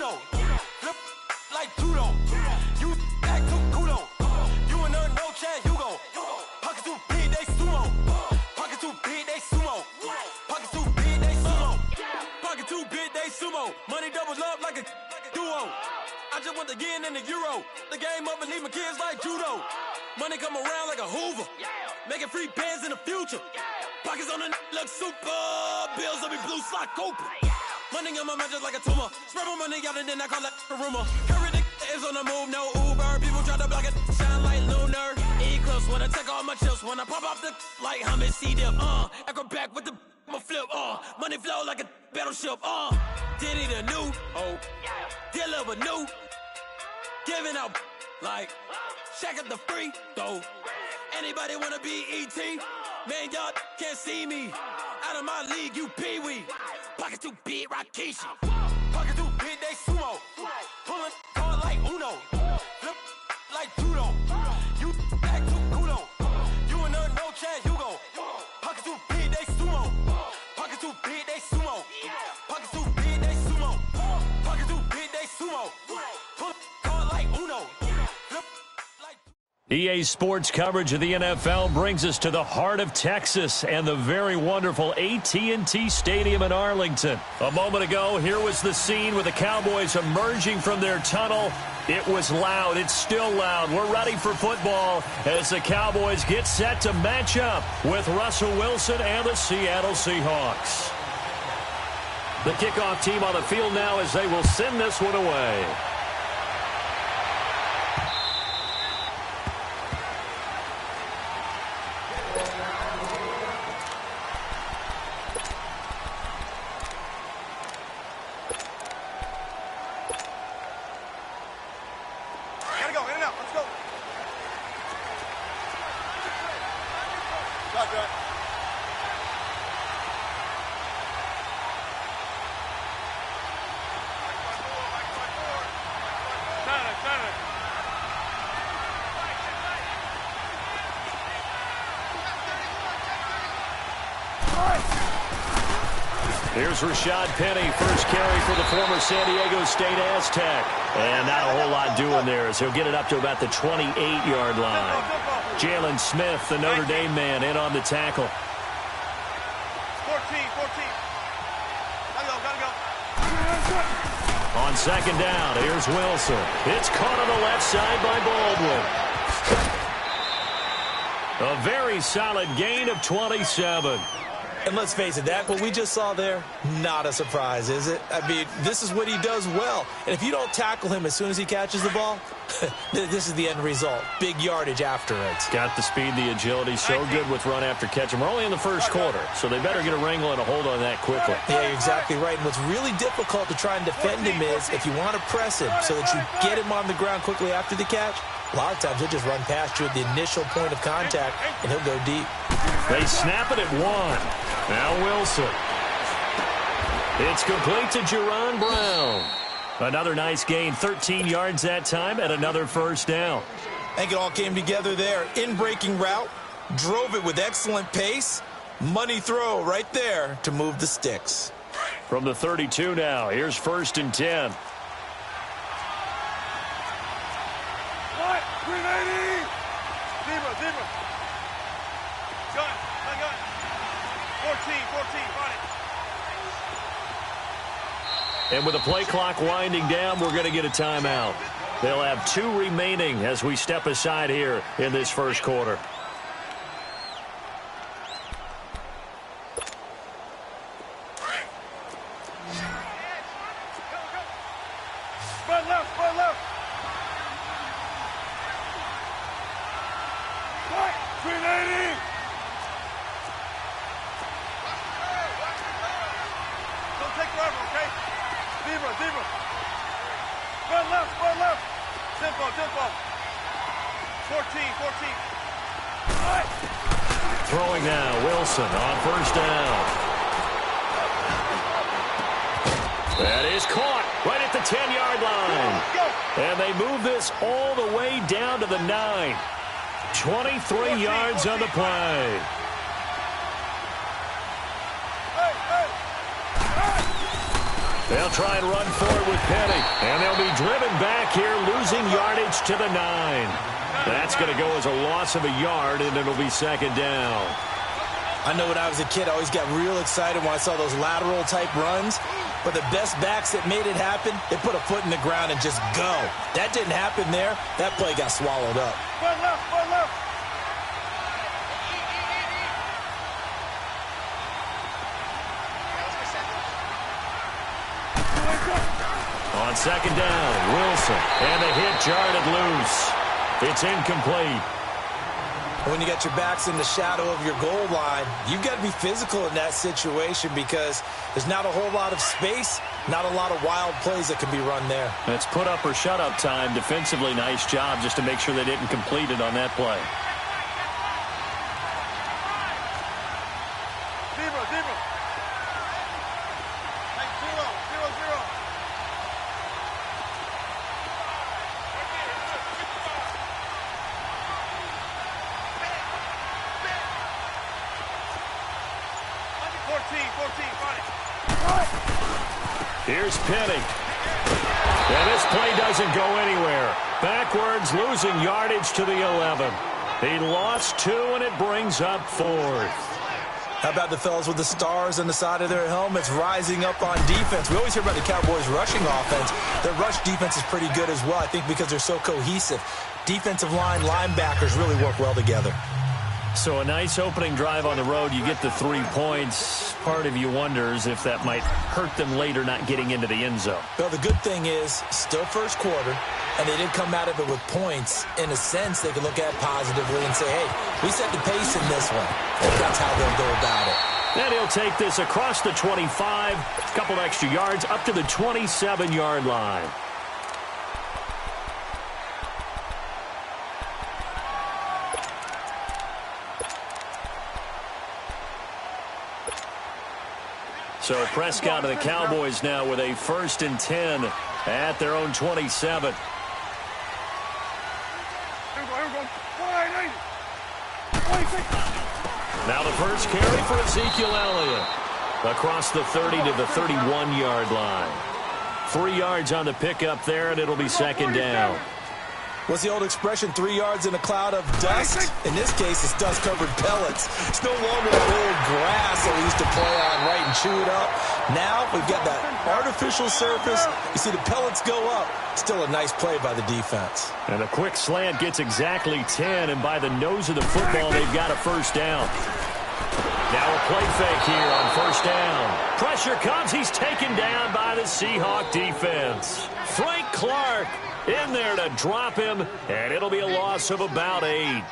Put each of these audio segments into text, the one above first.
Uno. Flip like judo. You act too kudo. You and her no Chad Hugo. Pockets too big, they sumo. Pockets too big, they sumo. Pockets too big, they sumo. Pocket too big, they sumo. Money doubles up like a duo. I just want the yen and the euro. The game up and leave my kids like judo. Money come around like a Hoover. Making free bands in the future. Pockets on the look super. Bills on me blue slot Cooper. Money on my mind just like a tumor. Spread my money out and then I call it a rumor. Curry the is on the move, no Uber. People try to block it, shine like lunar. Eclipse when I take all my chips. When I pop off the like hummus C-dip. Echo back with the flip. Money flow like a battleship. Diddy the new. Deliver new. Giving out like check out the free throw. Anybody wanna be ET? Man, y'all can't see me. Out of my league, you pee-wee. Pocket too big, Rakishi. Pocket too big, they sumo. Pulling card like Uno. Flip like judo. You act too kudo. You and her no Chad Hugo. Pocket too big, they sumo. Pocket too big, they sumo. Pocket too big, they sumo. Pocket too big, they sumo. Pull card like Uno. Flip like. EA Sports coverage of the NFL brings us to the heart of Texas and the very wonderful AT&T Stadium in Arlington. A moment ago, here was the scene with the Cowboys emerging from their tunnel. It was loud. It's still loud. We're ready for football as the Cowboys get set to match up with Russell Wilson and the Seattle Seahawks. The kickoff team on the field now as they will send this one away. Here's Rashad Penny, first carry for the former San Diego State Aztec. And not a whole lot doing there as he'll get it up to about the 28-yard line. Jalen Smith, the Notre Dame man, in on the tackle. 14. Gotta go. On second down, here's Wilson. It's caught on the left side by Baldwin. A very solid gain of 27. And let's face it, that what we just saw there, not a surprise, is it? I mean, this is what he does well. And if you don't tackle him as soon as he catches the ball, this is the end result. Big yardage afterwards. Got the speed, the agility, so good with run after catch. And we're only in the first quarter, so they better get a wrangle and a hold on that quickly. Yeah, you're exactly right. And what's really difficult to try and defend him is if you want to press him so that you get him on the ground quickly after the catch, a lot of times he'll just run past you at the initial point of contact, and he'll go deep. They snap it at 1. Now Wilson. It's complete to Jerron Brown. Another nice gain, 13 yards that time, and another first down. I think it all came together there. In-breaking route, drove it with excellent pace. Money throw right there to move the sticks. From the 32 now, here's 1st and 10. What? 380! Zebra. Gun. 14, on it. And with the play clock winding down, we're going to get a timeout. They'll have 2 remaining as we step aside here in this first quarter. Spread left. 380! Don't take forever, okay? Zebra. Spread left. Tempo. 14. Throwing now, Wilson on first down. That is caught right at the 10-yard line. And they move this all the way down to the 9. 23 yards on the play. They'll try and run forward with Petty. And they'll be driven back here, losing yardage to the 9. That's going to go as a loss of a yard, and it'll be second down. I know when I was a kid, I always got real excited when I saw those lateral-type runs. But the best backs that made it happen, they put a foot in the ground and just go. That didn't happen there. That play got swallowed up. Run left, run left. On second down, Wilson. And the hit jarred loose. It's incomplete. When you got your backs in the shadow of your goal line, you've got to be physical in that situation because there's not a whole lot of space, not a lot of wild plays that can be run there. It's put up or shut up time. Defensively, nice job just to make sure they didn't complete it on that play. Zero, zero. Hey, 0, 0, 0. Here's Petty. And this play doesn't go anywhere. Backwards, losing yardage to the 11. He lost 2, and it brings up 4th. How about the fellas with the stars on the side of their helmets rising up on defense? We always hear about the Cowboys' rushing offense. Their rush defense is pretty good as well, I think, because they're so cohesive. Defensive line, linebackers really work well together. So a nice opening drive on the road. You get the 3 points. Part of you wonders if that might hurt them later not getting into the end zone. Well, the good thing is, still first quarter, and they did come out of it with points. In a sense, they can look at it positively and say, hey, we set the pace in this one. And that's how they'll go about it. Then he'll take this across the 25, a couple extra yards, up to the 27-yard line. So Prescott and the Cowboys now with a 1st and 10 at their own 27. Now the first carry for Ezekiel Elliott. Across the 30 to the 31-yard line. 3 yards on the pickup there, and it'll be second down. What's the old expression, 3 yards in a cloud of dust? In this case, it's dust-covered pellets. It's no longer the old grass that we used to play on, right, and chew it up. Now we've got that artificial surface. You see the pellets go up. Still a nice play by the defense. And a quick slant gets exactly 10, and by the nose of the football, they've got a first down. Now a play fake here on first down. Pressure comes. He's taken down by the Seahawk defense. Frank Clark in there to drop him, and it'll be a loss of about 8.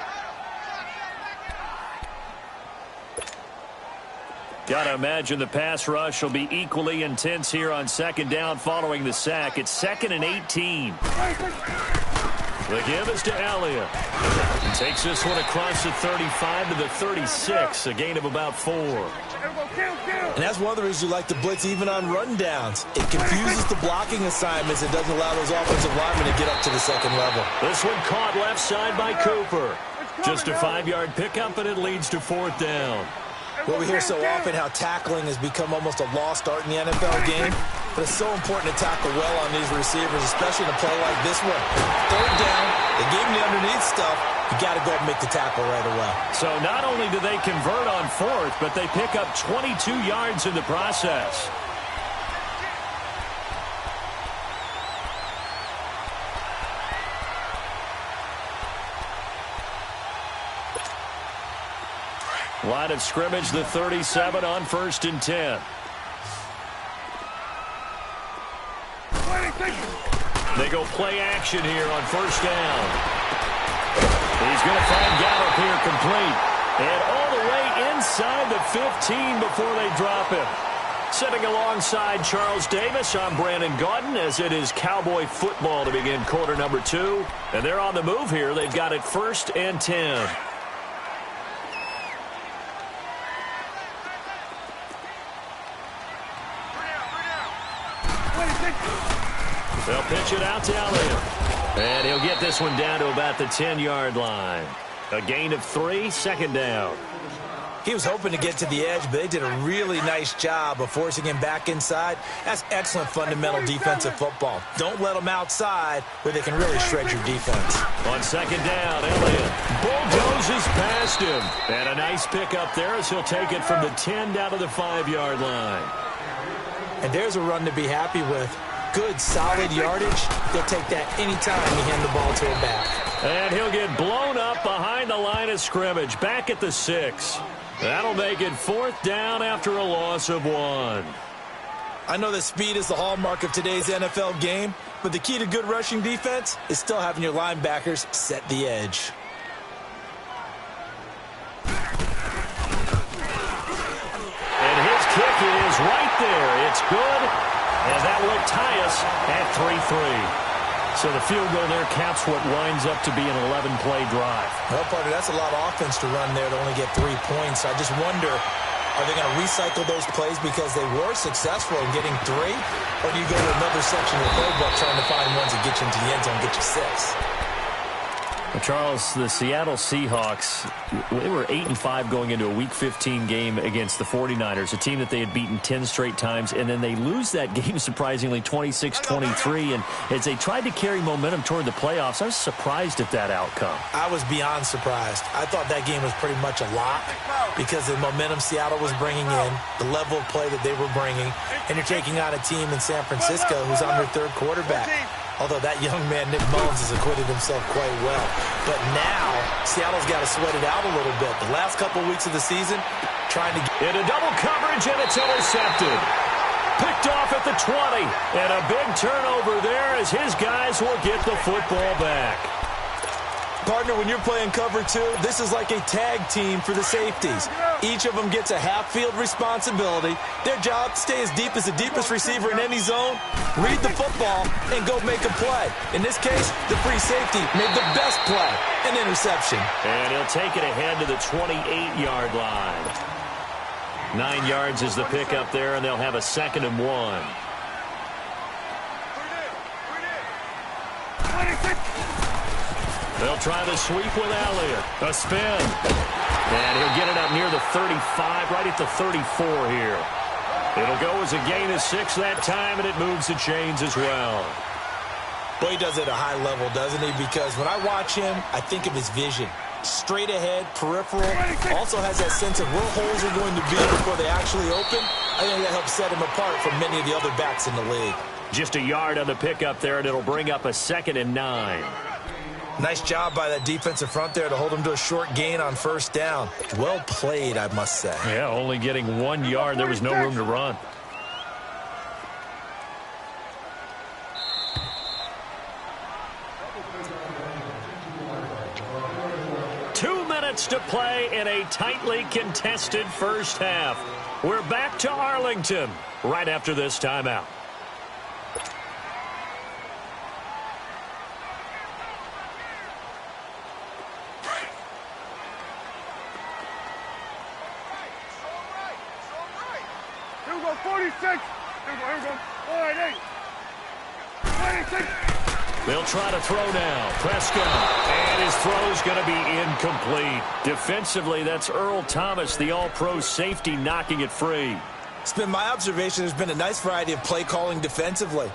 Gotta imagine the pass rush will be equally intense here on second down following the sack. It's 2nd and 18. The give is to Elliott. He takes this one across the 35 to the 36, a gain of about 4. And that's one of the reasons you like to blitz even on rundowns. It confuses the blocking assignments. It doesn't allow those offensive linemen to get up to the second level. This one caught left side by Cooper. Just a 5-yard pickup, and it leads to 4th down. Well, we hear so often how tackling has become almost a lost art in the NFL game. But it's so important to tackle well on these receivers, especially in a play like this one. 3rd down, they gave him the underneath stuff. You got to go and make the tackle right away. So not only do they convert on 4th, but they pick up 22 yards in the process. Line of scrimmage, the 37 on 1st and 10. They go play action here on first down. He's going to find Gallup here complete. And all the way inside the 15 before they drop him. Sitting alongside Charles Davis, I'm Brandon Gaudin as it is Cowboy football to begin quarter number 2. And they're on the move here. They've got it 1st and 10. They'll pitch it out to Elliott. And he'll get this one down to about the 10-yard line. A gain of 3, second down. He was hoping to get to the edge, but they did a really nice job of forcing him back inside. That's excellent fundamental defensive football. Don't let them outside where they can really shred your defense. On second down, Elliott bulldozes past him. And a nice pickup there as he'll take it from the 10 down to the 5-yard line. And there's a run to be happy with. Good, solid yardage. They'll take that anytime you hand the ball to a back. And he'll get blown up behind the line of scrimmage, back at the 6. That'll make it 4th down after a loss of 1. I know that speed is the hallmark of today's NFL game, but the key to good rushing defense is still having your linebackers set the edge. And his kick is right there. It's good, and that will tie us at 3-3. So the field goal there caps what winds up to be an 11-play drive. Well, partner, that's a lot of offense to run there to only get 3 points. I just wonder, are they going to recycle those plays because they were successful in getting 3? Or do you go to another section of the playbook trying to find ones that get you into the end zone and get you 6? Well, Charles, the Seattle Seahawks, they were 8-5 going into a Week 15 game against the 49ers, a team that they had beaten 10 straight times, and then they lose that game surprisingly 26-23. And as they tried to carry momentum toward the playoffs, I was surprised at that outcome. I was beyond surprised. I thought that game was pretty much a lock because of the momentum Seattle was bringing in, the level of play that they were bringing, and you're taking on a team in San Francisco who's on their 3rd quarterback. Although that young man, Nick Mullins, has acquitted himself quite well. But now, Seattle's got to sweat it out a little bit. The last couple weeks of the season, trying to get into double coverage, and it's intercepted. Picked off at the 20. And a big turnover there as his guys will get the football back. Partner, when you're playing cover 2, this is like a tag team for the safeties. Each of them gets a half-field responsibility. Their job, stay as deep as the deepest receiver in any zone, read the football, and go make a play. In this case, the free safety made the best play, an interception. And he'll take it ahead to the 28-yard line. 9 yards is the pickup there, and they'll have a 2nd and 1. They'll try the sweep with Elliott. A spin. And he'll get it up near the 35, right at the 34 here. It'll go as a gain of 6 that time, and it moves the chains as well. Boy, he does it at a high level, doesn't he? Because when I watch him, I think of his vision. Straight ahead, peripheral. Also has that sense of where holes are going to be before they actually open. I think that helps set him apart from many of the other backs in the league. Just a yard on the pickup there, and it'll bring up a 2nd and 9. Nice job by that defensive front there to hold him to a short gain on 1st down. Well played, I must say. Yeah, only getting 1 yard. There was no room to run. To play in a tightly contested first half. We're back to Arlington right after this timeout. Here we go, 46. Here we go. All right, 8. 26. They'll try to throw now. Prescott. And his throw's going to be incomplete. Defensively, that's Earl Thomas, the all-pro safety, knocking it free. It's been my observation there's been a nice variety of play calling defensively.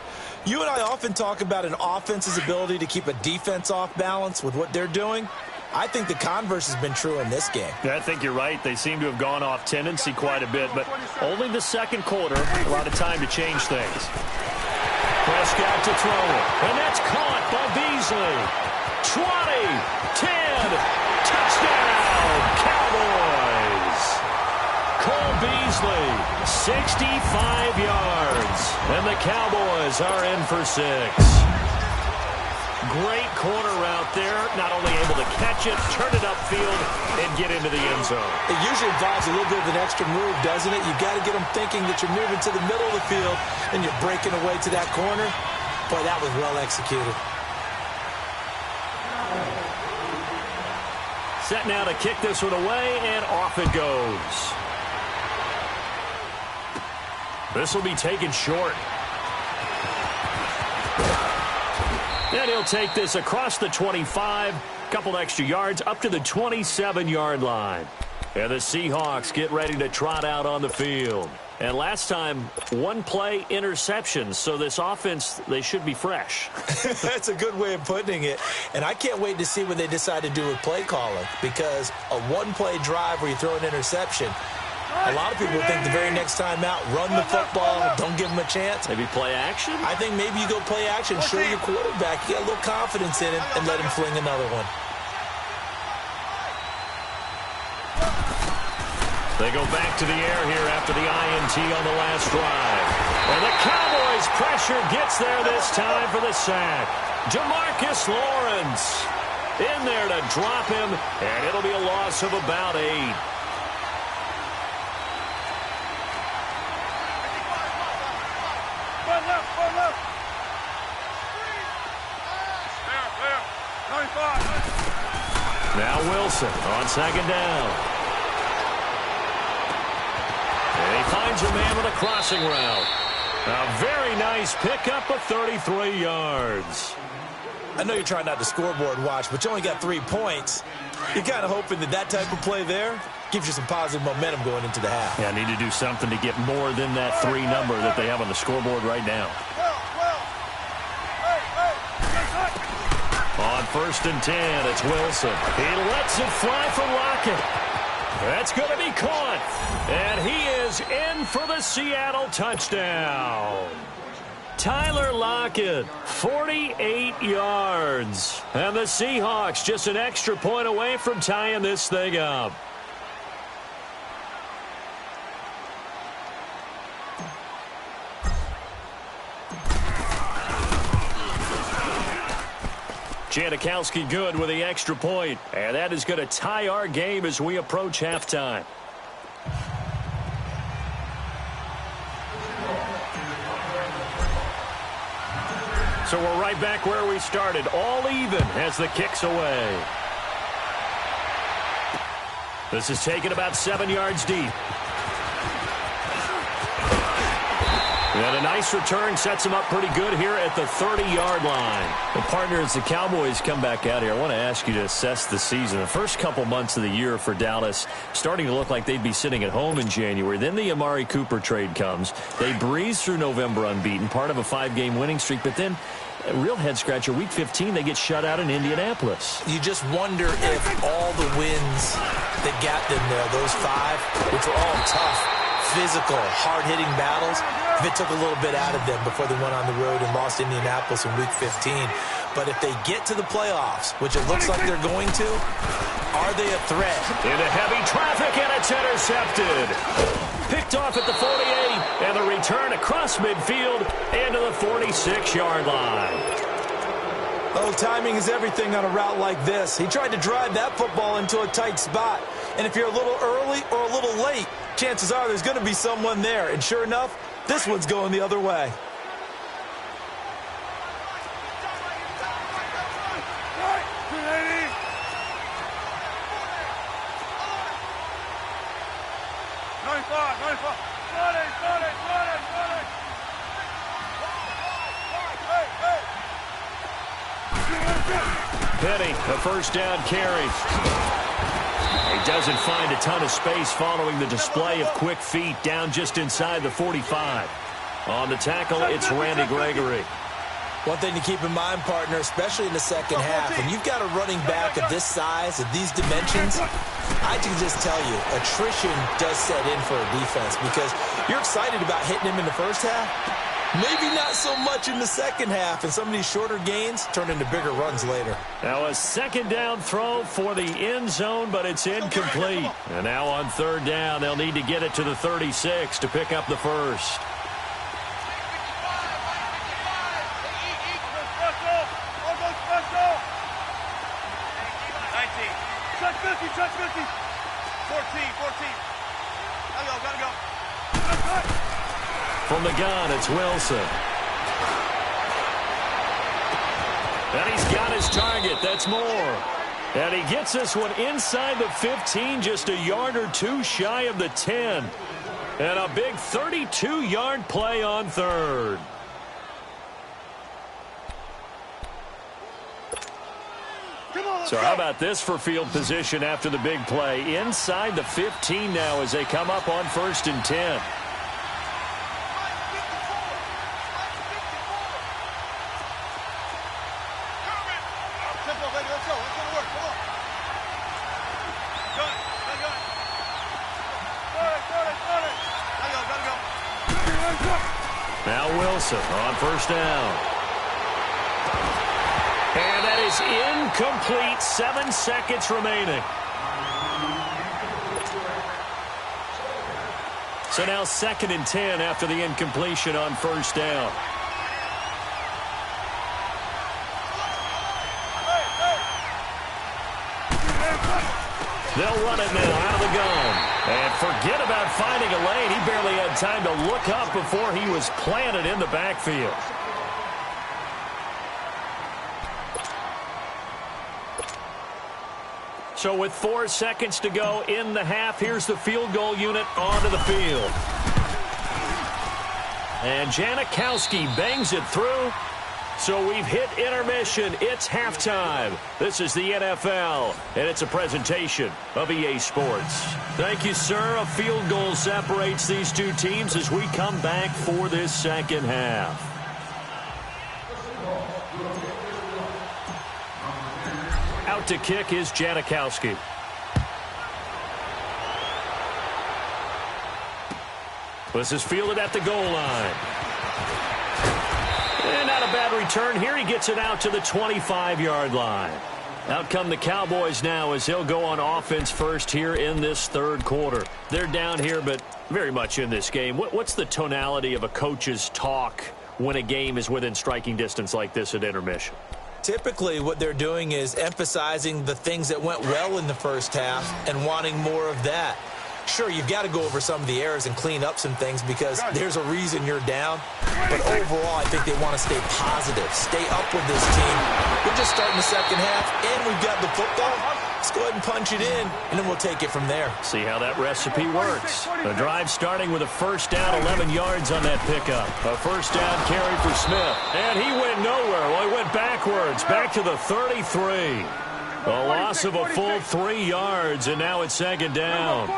You and I often talk about an offense's ability to keep a defense off balance with what they're doing. I think the converse has been true in this game. I think you're right. They seem to have gone off tendency quite a bit, but only the 2nd quarter, a lot of time to change things. Prescott to throw it, and that's caught by Beasley. 20, 10, touchdown, Cowboys. Cole Beasley, 65 yards, and the Cowboys are in for 6. Great corner route there, not only able to catch it, turn it upfield, and get into the end zone. It usually involves a little bit of an extra move, doesn't it? You've got to get them thinking that you're moving to the middle of the field and you're breaking away to that corner. Boy, that was well executed. Set now to kick this one away, and off it goes. This will be taken short. And he'll take this across the 25, couple extra yards, up to the 27-yard line. And the Seahawks get ready to trot out on the field. And last time, one-play interception. So this offense, they should be fresh. That's a good way of putting it. And I can't wait to see what they decide to do with play calling. Because a one-play drive where you throw an interception, a lot of people think the very next time out, run the football, don't give them a chance. Maybe play action? I think maybe you go play action, show your quarterback, you get a little confidence in him, and let him fling another one. They go back to the air here after the INT on the last drive. And the Cowboys' pressure gets there this time for the sack. Jamarcus Lawrence in there to drop him, and it'll be a loss of about 8. Run left, run left. There. 95. Now Wilson on second down. And he finds a man with a crossing route. A very nice pickup of 33 yards. I know you're trying not to scoreboard watch, but you only got 3 points. You're kind of hoping that type of play there gives you some positive momentum going into the half. Yeah, I need to do something to get more than that 3 number that they have on the scoreboard right now. On 1st and 10, it's Wilson. He lets it fly for Lockett. That's going to be caught. And he is in for the Seattle touchdown. Tyler Lockett, 48 yards. And the Seahawks just an extra point away from tying this thing up. Janikowski good with the extra point. And that is going to tie our game as we approach halftime. So we're right back where we started, all even as the kick's away. This is taken about 7 yards deep. And a nice return sets him up pretty good here at the 30-yard line. Well, partner, as the Cowboys come back out here, I want to ask you to assess the season. The first couple months of the year for Dallas starting to look like they'd be sitting at home in January. Then the Amari Cooper trade comes. They breeze through November unbeaten, part of a 5-game winning streak. But then, a real head-scratcher, Week 15, they get shut out in Indianapolis. You just wonder if all the wins that got them there, those 5, which were all tough, physical, hard-hitting battles, if it took a little bit out of them before they went on the road and lost Indianapolis in Week 15. But if they get to the playoffs, which it looks like they're going to, are they a threat? Into heavy traffic, and it's intercepted. Picked off at the 48, and the return across midfield into the 46-yard line. Oh, timing is everything on a route like this. He tried to drive that football into a tight spot. And if you're a little early or a little late, chances are there's going to be someone there. And sure enough, this one's going the other way. Penny, a first down carry. He doesn't find a ton of space following the display of quick feet down just inside the 45. On the tackle, it's Randy Gregory. One thing to keep in mind, partner, especially in the second half, when you've got a running back of this size, of these dimensions, I can just tell you, attrition does set in for a defense because you're excited about hitting him in the first half. Maybe not so much in the second half, and some of these shorter gains turn into bigger runs later. Now a second down throw for the end zone, but it's incomplete. And now on third down, they'll need to get it to the 36 to pick up the first. Check 50. 14. Gotta go. From the gun, it's Wilson. And he's got his target. That's more. And he gets this one inside the 15, just a yard or two shy of the 10. And a big 32-yard play on third. Come on, So how about this for field position after the big play? Inside the 15 now as they come up on 1st and 10. Now Wilson on 1st down. And that is incomplete. 7 seconds remaining. So now 2nd and 10 after the incompletion on 1st down. They'll run it now out of the gun. And forget about finding a lane. He barely had time to look up before he was planted in the backfield. So with 4 seconds to go in the half, here's the field goal unit onto the field. And Janikowski bangs it through. So we've hit intermission. It's halftime. This is the NFL, and it's a presentation of EA Sports. Thank you, sir. A field goal separates these two teams as we come back for this second half. Out to kick is Janikowski. This is fielded at the goal line. And not a bad return here. He gets it out to the 25-yard line. Out come the Cowboys now as they'll go on offense first here in this 3rd quarter. They're down here, but very much in this game. What's the tonality of a coach's talk when a game is within striking distance like this at intermission? Typically, what they're doing is emphasizing the things that went well in the first half and wanting more of that. Sure, you've got to go over some of the errors and clean up some things because there's a reason you're down. But overall, I think they want to stay positive, stay up with this team. We're just starting the second half, and we've got the football. Let's go ahead and punch it in, and then we'll take it from there. See how that recipe works. The drive starting with a 1st down, 11 yards on that pickup. A 1st down carry for Smith. And he went nowhere. Well, he went backwards, back to the 33. A loss of a full 3 yards, and now it's 2nd down.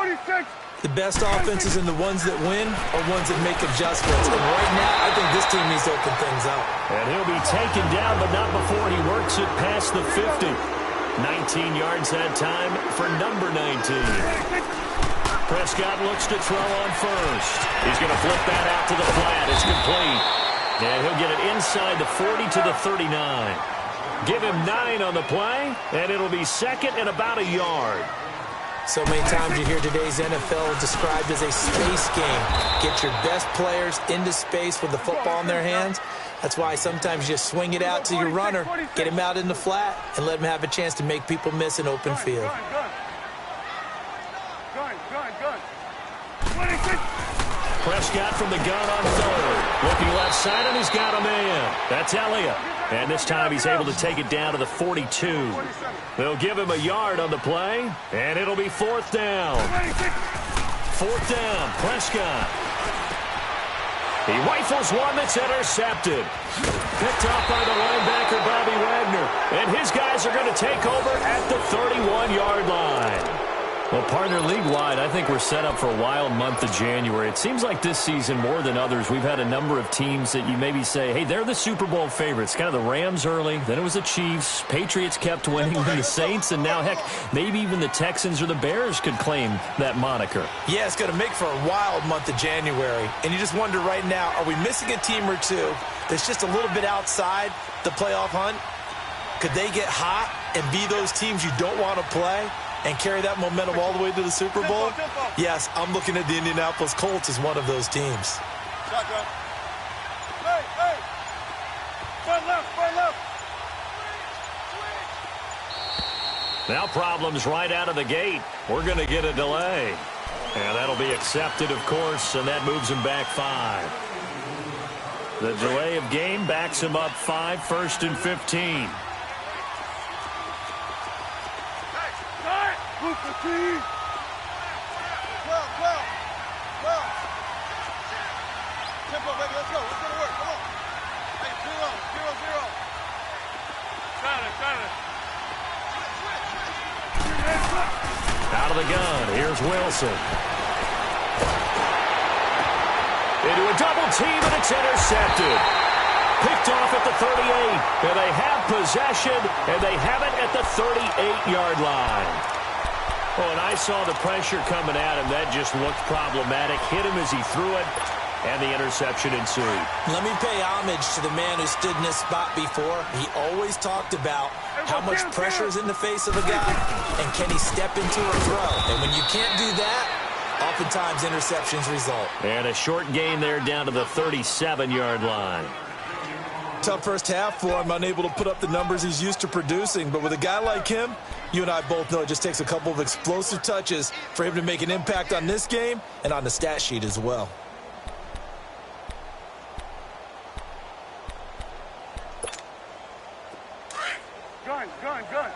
The best offenses and the ones that win are ones that make adjustments. And right now, I think this team needs to open things up. And he'll be taken down, but not before he works it past the 50. 19 yards that time for number 19. Prescott looks to throw on 1st. He's going to flip that out to the flat. It's complete. And he'll get it inside the 40 to the 39. Give him 9 on the play, and it'll be 2nd and about a yard. So many times you hear today's NFL described as a space game. Get your best players into space with the football in their hands. That's why sometimes you swing it out to your runner, get him out in the flat, and let him have a chance to make people miss an open field. Prescott from the gun on 3rd. Looking left side, and he's got a man. That's Elliott. And this time he's able to take it down to the 42. They'll give him a yard on the play, and it'll be 4th down. 4th down, Prescott. He rifles one that's intercepted. Picked off by the linebacker, Bobby Wagner. And his guys are going to take over at the 31-yard line. Well, partner, league-wide, I think we're set up for a wild month of January. It seems like this season, more than others, we've had a number of teams that you maybe say, hey, they're the Super Bowl favorites. Kind of the Rams early, then it was the Chiefs. Patriots kept winning, then the Saints, and now, heck, maybe even the Texans or the Bears could claim that moniker. Yeah, it's going to make for a wild month of January. And you just wonder right now, are we missing a team or two that's just a little bit outside the playoff hunt? Could they get hot and be those teams you don't want to play and carry that momentum all the way to the Super Bowl? Yes, I'm looking at the Indianapolis Colts as one of those teams. Shotgun. Hey, hey. Front left, front left. Now problems right out of the gate. We're going to get a delay. And that'll be accepted, of course, and that moves him back 5. The delay of game backs him up 5, 1st and 15. Well. Tempo, baby, let's go. Let's go to work. Come on. Hey, 0-0. Got it. Out of the gun, here's Wilson. Into a double team, and it's intercepted. Picked off at the 38. And they have possession, and they have it at the 38-yard line. Oh, and I saw the pressure coming at him. That just looked problematic. Hit him as he threw it, and the interception ensued. Let me pay homage to the man who stood in this spot before. He always talked about how much pressure is in the face of a guy, and can he step into a throw. And when you can't do that, oftentimes interceptions result. And a short gain there down to the 37-yard line. Tough first half for him, unable to put up the numbers he's used to producing. But with a guy like him, you and I both know it just takes a couple of explosive touches for him to make an impact on this game and on the stat sheet as well. Gun.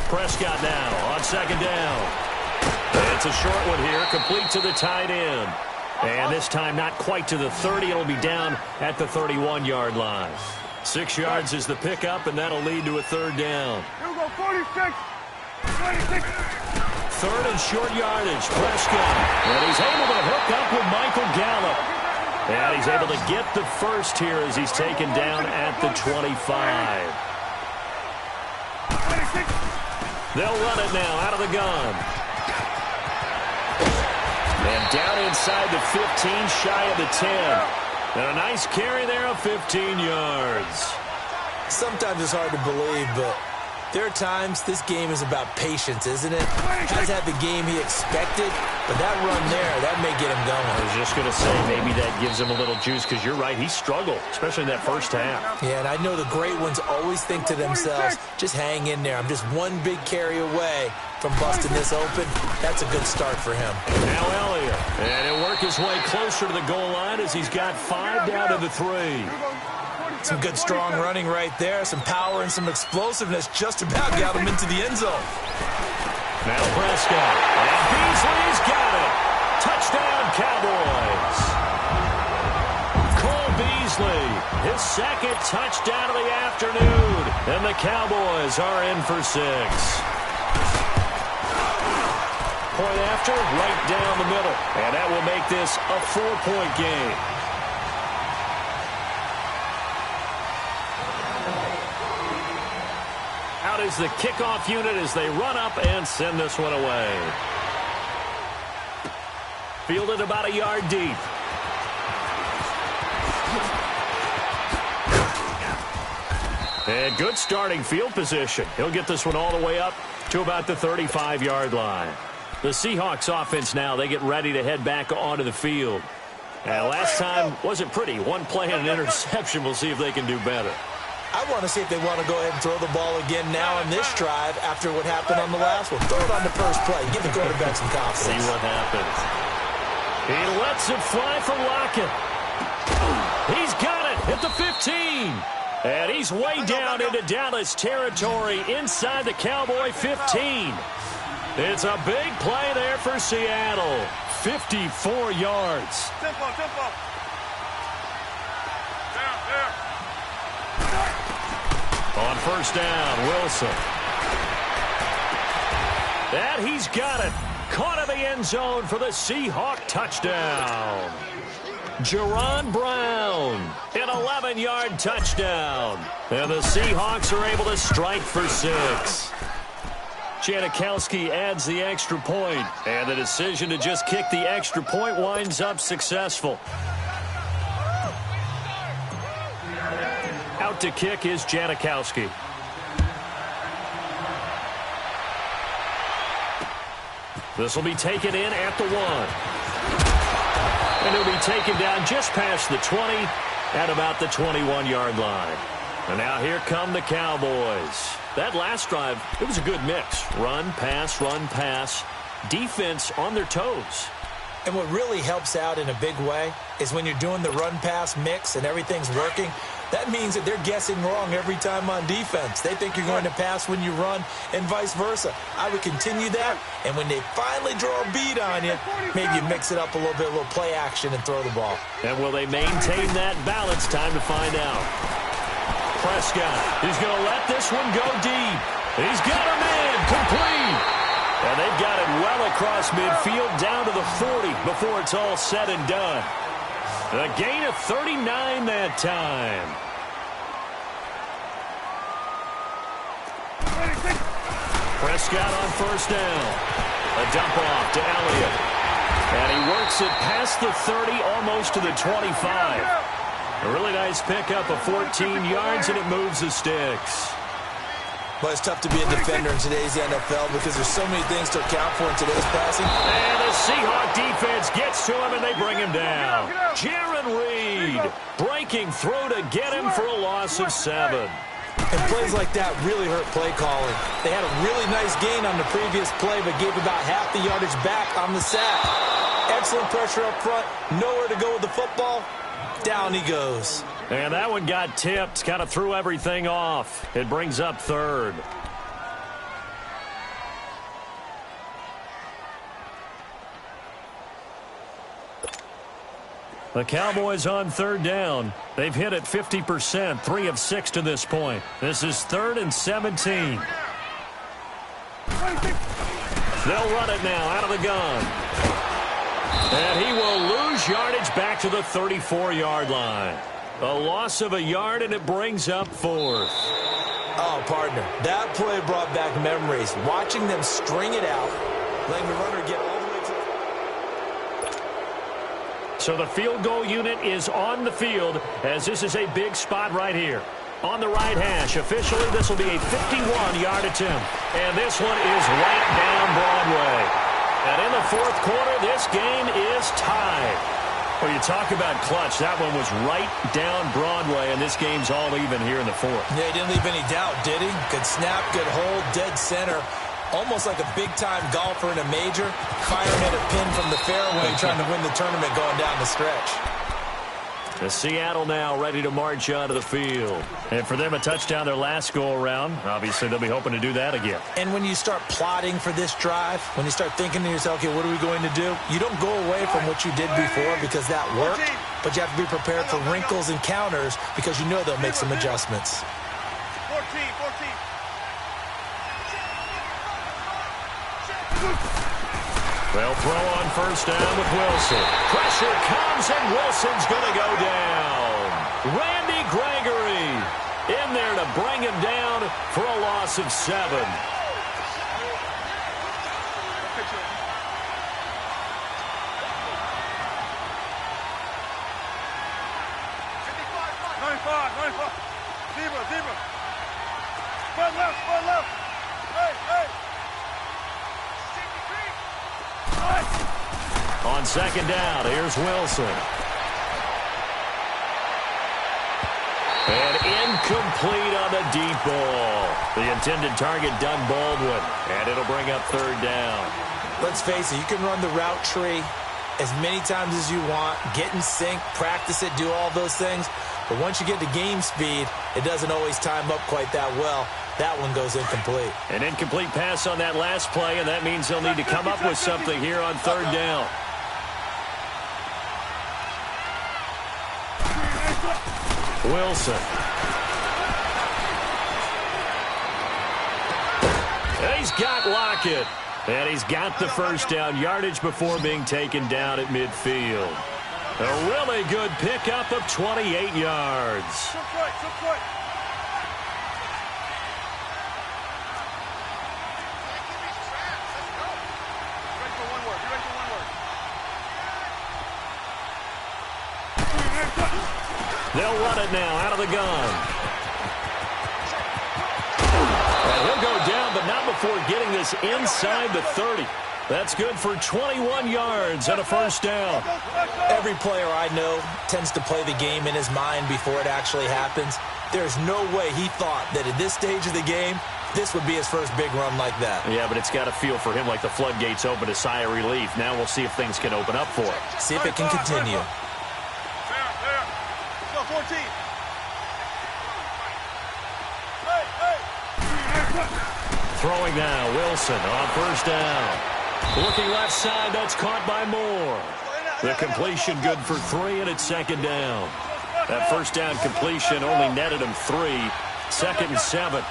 Prescott now on second down. It's a short one here, complete to the tight end. And this time not quite to the 30. It'll be down at the 31-yard line. 6 yards is the pickup, and that'll lead to a third down. Here we go, 46, 26. Third and short yardage, Prescott. And he's able to hook up with Michael Gallup. And he's able to get the first here as he's taken down at the 25. 26. They'll run it now out of the gun. And down inside the 15, shy of the 10. And a nice carry there of 15 yards. Sometimes it's hard to believe, but there are times this game is about patience, isn't it? Has had the game he expected, but that run there, that may get him going. I was just going to say, maybe that gives him a little juice, because you're right, he struggled, especially in that first half. Yeah, and I know the great ones always think to themselves, just hang in there. I'm just one big carry away from busting this open. That's a good start for him. Now Elliott, and he'll work his way closer to the goal line as he's got 5 down to the 3. Some good strong running right there, some power and some explosiveness, just about got him into the end zone. Now Prescott, and Beasley's got it. Touchdown, Cowboys. Cole Beasley, his second touchdown of the afternoon, and the Cowboys are in for 6. Point after, right down the middle, and that will make this a 4-point game. Out is the kickoff unit as they run up and send this one away. Fielded about a yard deep. And good starting field position. He'll get this one all the way up to about the 35-yard line. The Seahawks offense now, they get ready to head back onto the field. And last time wasn't pretty. One play and an interception. We'll see if they can do better. I want to see if they want to go ahead and throw the ball again now on this drive after what happened on the last one. Throw it on the first play. Give the quarterback some confidence. See what happens. He lets it fly for Lockett. He's got it at the 15. And he's way down into Dallas territory inside the Cowboy 15. It's a big play there for Seattle. 54 yards. Tempo. There. On first down, Wilson. And he's got it. Caught in the end zone for the Seahawk touchdown. Jerron Brown, an 11-yard touchdown. And the Seahawks are able to strike for 6. Janikowski adds the extra point, and the decision to just kick the extra point winds up successful. Out to kick is Janikowski. This will be taken in at the 1. And it'll be taken down just past the 20 at about the 21-yard line. And now here come the Cowboys. That last drive, it was a good mix. Run, pass, defense on their toes. And what really helps out in a big way is when you're doing the run-pass mix and everything's working, that means that they're guessing wrong every time on defense. They think you're going to pass when you run and vice versa. I would continue that, and when they finally draw a bead on you, maybe you mix it up a little bit, a little play action, and throw the ball. And will they maintain that balance? Time to find out. Prescott. He's going to let this one go deep. He's got a man complete. And they've got it well across midfield down to the 40 before it's all said and done. A gain of 39 that time. Prescott on first down. A dump off to Elliott. And he works it past the 30, almost to the 25. A really nice pickup of 14 yards, and it moves the sticks. Well, it's tough to be a defender in today's NFL because there's so many things to account for in today's passing. And the Seahawk defense gets to him, and they bring him down. Jaron Reed breaking through to get him for a loss of 7. And plays like that really hurt play calling. They had a really nice gain on the previous play, but gave about half the yardage back on the sack. Excellent pressure up front. Nowhere to go with the football. Down he goes. And that one got tipped. Kind of threw everything off. It brings up third. The Cowboys on third down. They've hit it 50%, 3 of 6 to this point. This is 3rd and 17. They'll run it now out of the gun. And he will lose yardage back to the 34-yard line. A loss of a yard, and it brings up 4th. Oh, partner, that play brought back memories. Watching them string it out, letting the runner get all the way to... So the field goal unit is on the field, as this is a big spot right here. On the right hash, officially, this will be a 51-yard attempt. And this one is right down Broadway. And in the 4th quarter, this game is tied. Well, you talk about clutch. That one was right down Broadway, and this game's all even here in the 4th. Yeah, he didn't leave any doubt, did he? Good snap, good hold, dead center. Almost like a big-time golfer in a major, firing at a pin from the fairway, trying to win the tournament going down the stretch. The Seattle now ready to march onto the field. And for them, a touchdown their last go-around. Obviously, they'll be hoping to do that again. And when you start plotting for this drive, when you start thinking to yourself, okay, what are we going to do? You don't go away from what you did before because that worked, but you have to be prepared for wrinkles and counters because you know they'll make some adjustments. 14. They'll throw on first down with Wilson. Pressure comes, and Wilson's going to go down. Randy Gregory in there to bring him down for a loss of 7. Zebra. Front left. Hey. On second down, here's Wilson. And incomplete on the deep ball. The intended target, Doug Baldwin. And it'll bring up 3rd down. Let's face it, you can run the route tree as many times as you want, get in sync, practice it, do all those things. But once you get to game speed, it doesn't always time up quite that well. That one goes incomplete. An incomplete pass on that last play, and that means they'll need to come up with something here on 3rd down. Wilson. And he's got Lockett. And he's got the first down yardage before being taken down at midfield. A really good pickup of 28 yards. They'll run it now out of the gun. And he'll go down, but not before getting this inside the 30. That's good for 21 yards and a first down. Every player I know tends to play the game in his mind before it actually happens. There's no way he thought that at this stage of the game, this would be his first big run like that. Yeah, but it's got to feel for him like the floodgates open, a sigh of relief. Now we'll see if things can open up for him. See if it can continue. There. Go 14. Throwing now, Wilson on first down. Looking left side, that's caught by Moore. The completion good for 3, and it's second down. That first down completion only netted him 3. 2nd and 7. 19.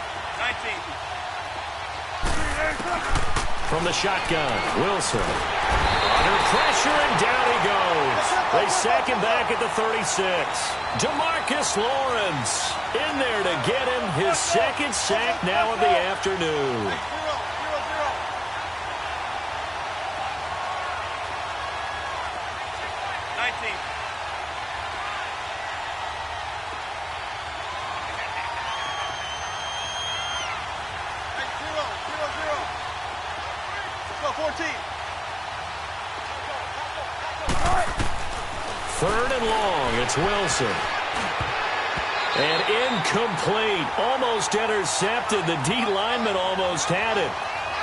From the shotgun, Wilson. Under pressure, and down he goes. They sack him back at the 36. DeMarcus Lawrence in there to get him his 2nd sack now of the afternoon. 19. Let's go, 14. 3rd and long, it's Wilson. And incomplete, almost intercepted. The D lineman almost had it.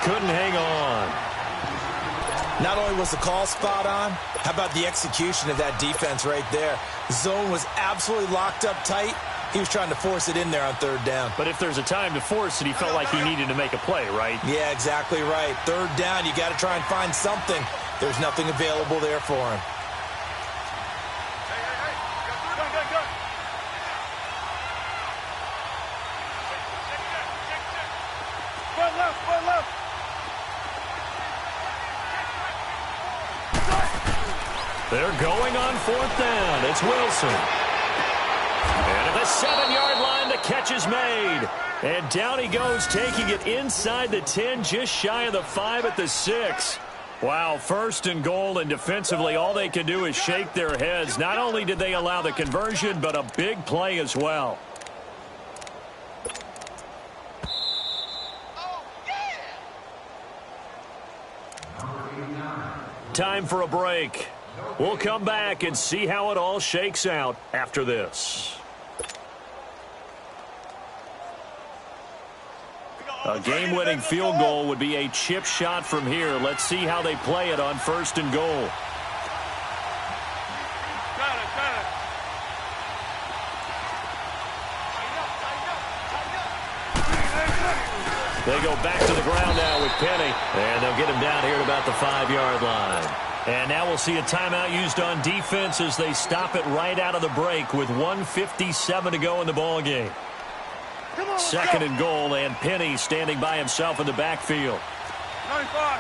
Couldn't hang on. Not only was the call spot on, how about the execution of that defense right there? The zone was absolutely locked up tight. He was trying to force it in there on 3rd down. But if there's a time to force it, he felt like he needed to make a play, right? Yeah, exactly right. 3rd down, you got to try and find something. There's nothing available there for him. They're going on 4th down. It's Wilson. And at the 7-yard line, the catch is made. And down he goes, taking it inside the 10, just shy of the 5 at the 6. Wow, 1st and goal, and defensively all they can do is shake their heads. Not only did they allow the conversion, but a big play as well. Time for a break. We'll come back and see how it all shakes out after this. A game-winning field goal would be a chip shot from here. Let's see how they play it on 1st and goal. They go back to the ground now with Penny, and they'll get him down here at about the 5-yard line. And now we'll see a timeout used on defense as they stop it right out of the break with 1:57 to go in the ballgame. 2nd and goal, and Penny standing by himself in the backfield. 95.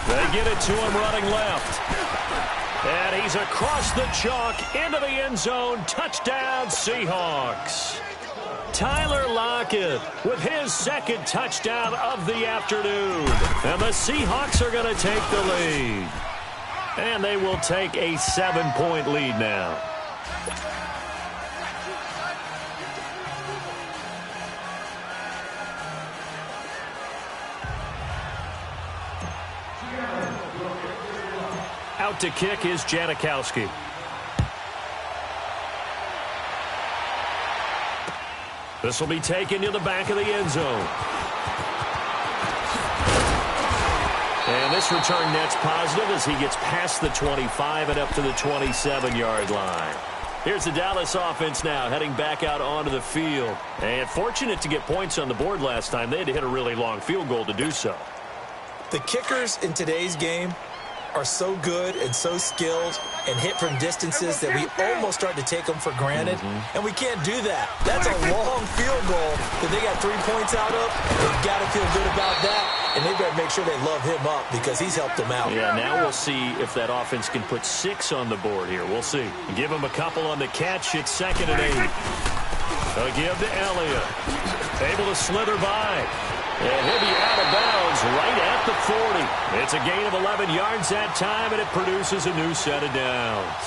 They get it to him running left. And he's across the chalk into the end zone. Touchdown, Seahawks. Tyler Lockett with his 2nd touchdown of the afternoon. And the Seahawks are going to take the lead. And they will take a 7-point lead now. Out to kick is Janikowski. This will be taken to the back of the end zone. And this return net's positive as he gets past the 25 and up to the 27-yard line. Here's the Dallas offense now heading back out onto the field. And fortunate to get points on the board last time. They had to hit a really long field goal to do so. The kickers in today's game are so good and so skilled and hit from distances that we almost start to take them for granted, and we can't do that. That's a long field goal that they got 3 points out of. They've got to feel good about that, and they better make sure they love him up because he's helped them out. Yeah, now we'll see if that offense can put 6 on the board here. We'll see. Give him a couple on the catch. It's 2nd and 8. A give to Elliott. Able to slither by. And he'll be out of bounds right at the 40. It's a gain of 11 yards that time, and it produces a new set of downs.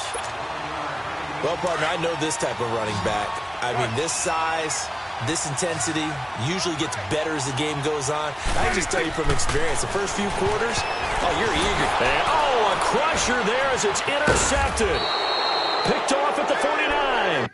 Well, partner, I know this type of running back. I mean, this size, this intensity usually gets better as the game goes on. I can just tell you from experience, the first few quarters, oh, you're eager. And, a crusher there as it's intercepted. Picked off at the 49.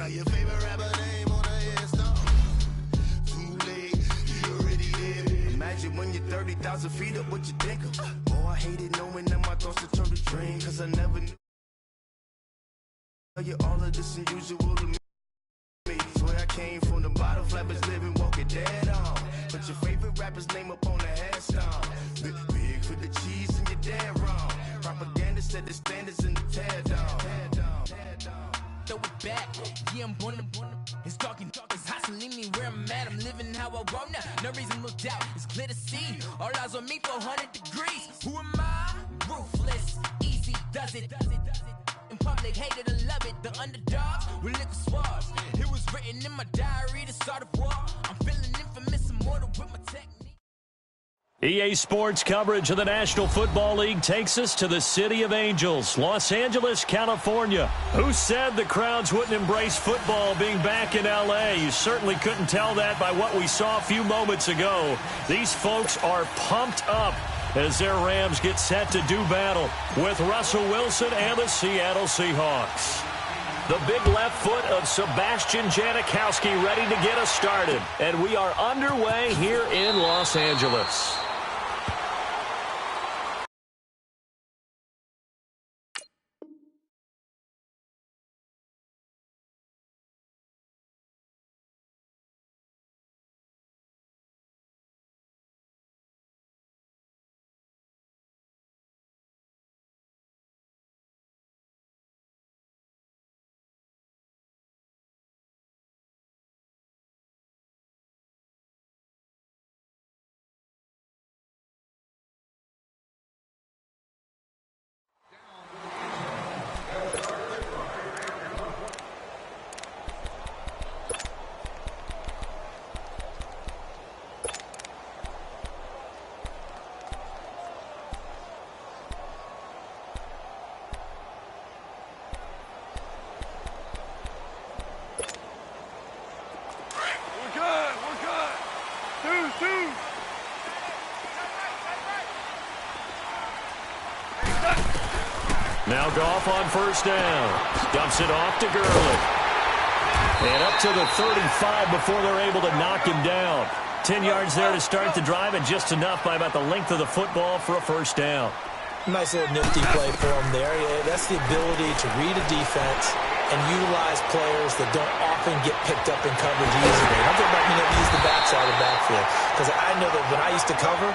Now your favorite rapper name on a headstone. Too late, you already there. Imagine when you're 30,000 feet up, what you think of? Oh, I hate it knowing that my thoughts have turned to dream, cause I never knew. You all of this unusual to me. Swear I came from the bottom, flappers living, walking dead on. But your favorite rapper's name up on the headstone. Big for the cheese and you're dead wrong. Propaganda said the standards in the tear down. Throw it back, yeah, I'm born to it's talking, it's hustling me where I'm at. I'm living how I want now. No reason to doubt, it's clear to see. All eyes on me for 100 degrees. Who am I? Ruthless, easy does it. In public, hate it or love it. The underdogs with liquor swabs. It was written in my diary to start a war. I'm feeling infamous, immortal with my technique. EA Sports coverage of the National Football League takes us to the City of Angels, Los Angeles, California. Who said the crowds wouldn't embrace football being back in L.A.? You certainly couldn't tell that by what we saw a few moments ago. These folks are pumped up as their Rams get set to do battle with Russell Wilson and the Seattle Seahawks. The big left foot of Sebastian Janikowski ready to get us started. And we are underway here in Los Angeles. Now Goff on first down. Dumps it off to Gurley. And up to the 35 before they're able to knock him down. 10 yards there to start the drive, and just enough by about the length of the football for a first down. Nice little nifty play for him there. Yeah, that's the ability to read a defense and utilize players that don't often get picked up in coverage easily. I'm talking about being able to use the backside of the backfield. Because I know that when I used to cover,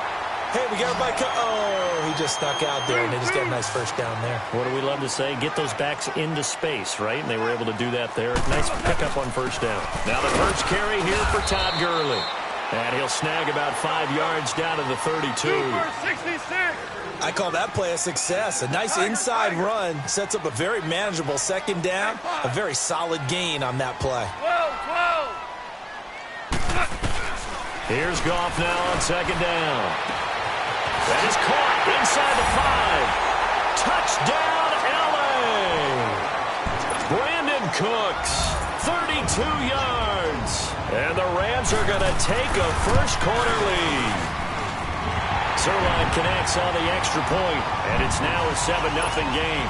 hey, we got everybody. Oh, he just snuck out there, and they just got a nice first down there. What do we love to say? Get those backs into space, right? And they were able to do that there. Nice pickup on first down. Now the first carry here for Todd Gurley. And he'll snag about 5 yards down to the 32. 66. I call that play a success. A nice inside run sets up a very manageable second down. A very solid gain on that play. 12. Here's Goff now on second down. That is caught inside the 5. Touchdown, L.A. Brandon Cooks, 32 yards. And the Rams are going to take a first-quarter lead. Zerline connects on the extra point, and it's now a 7-0 game.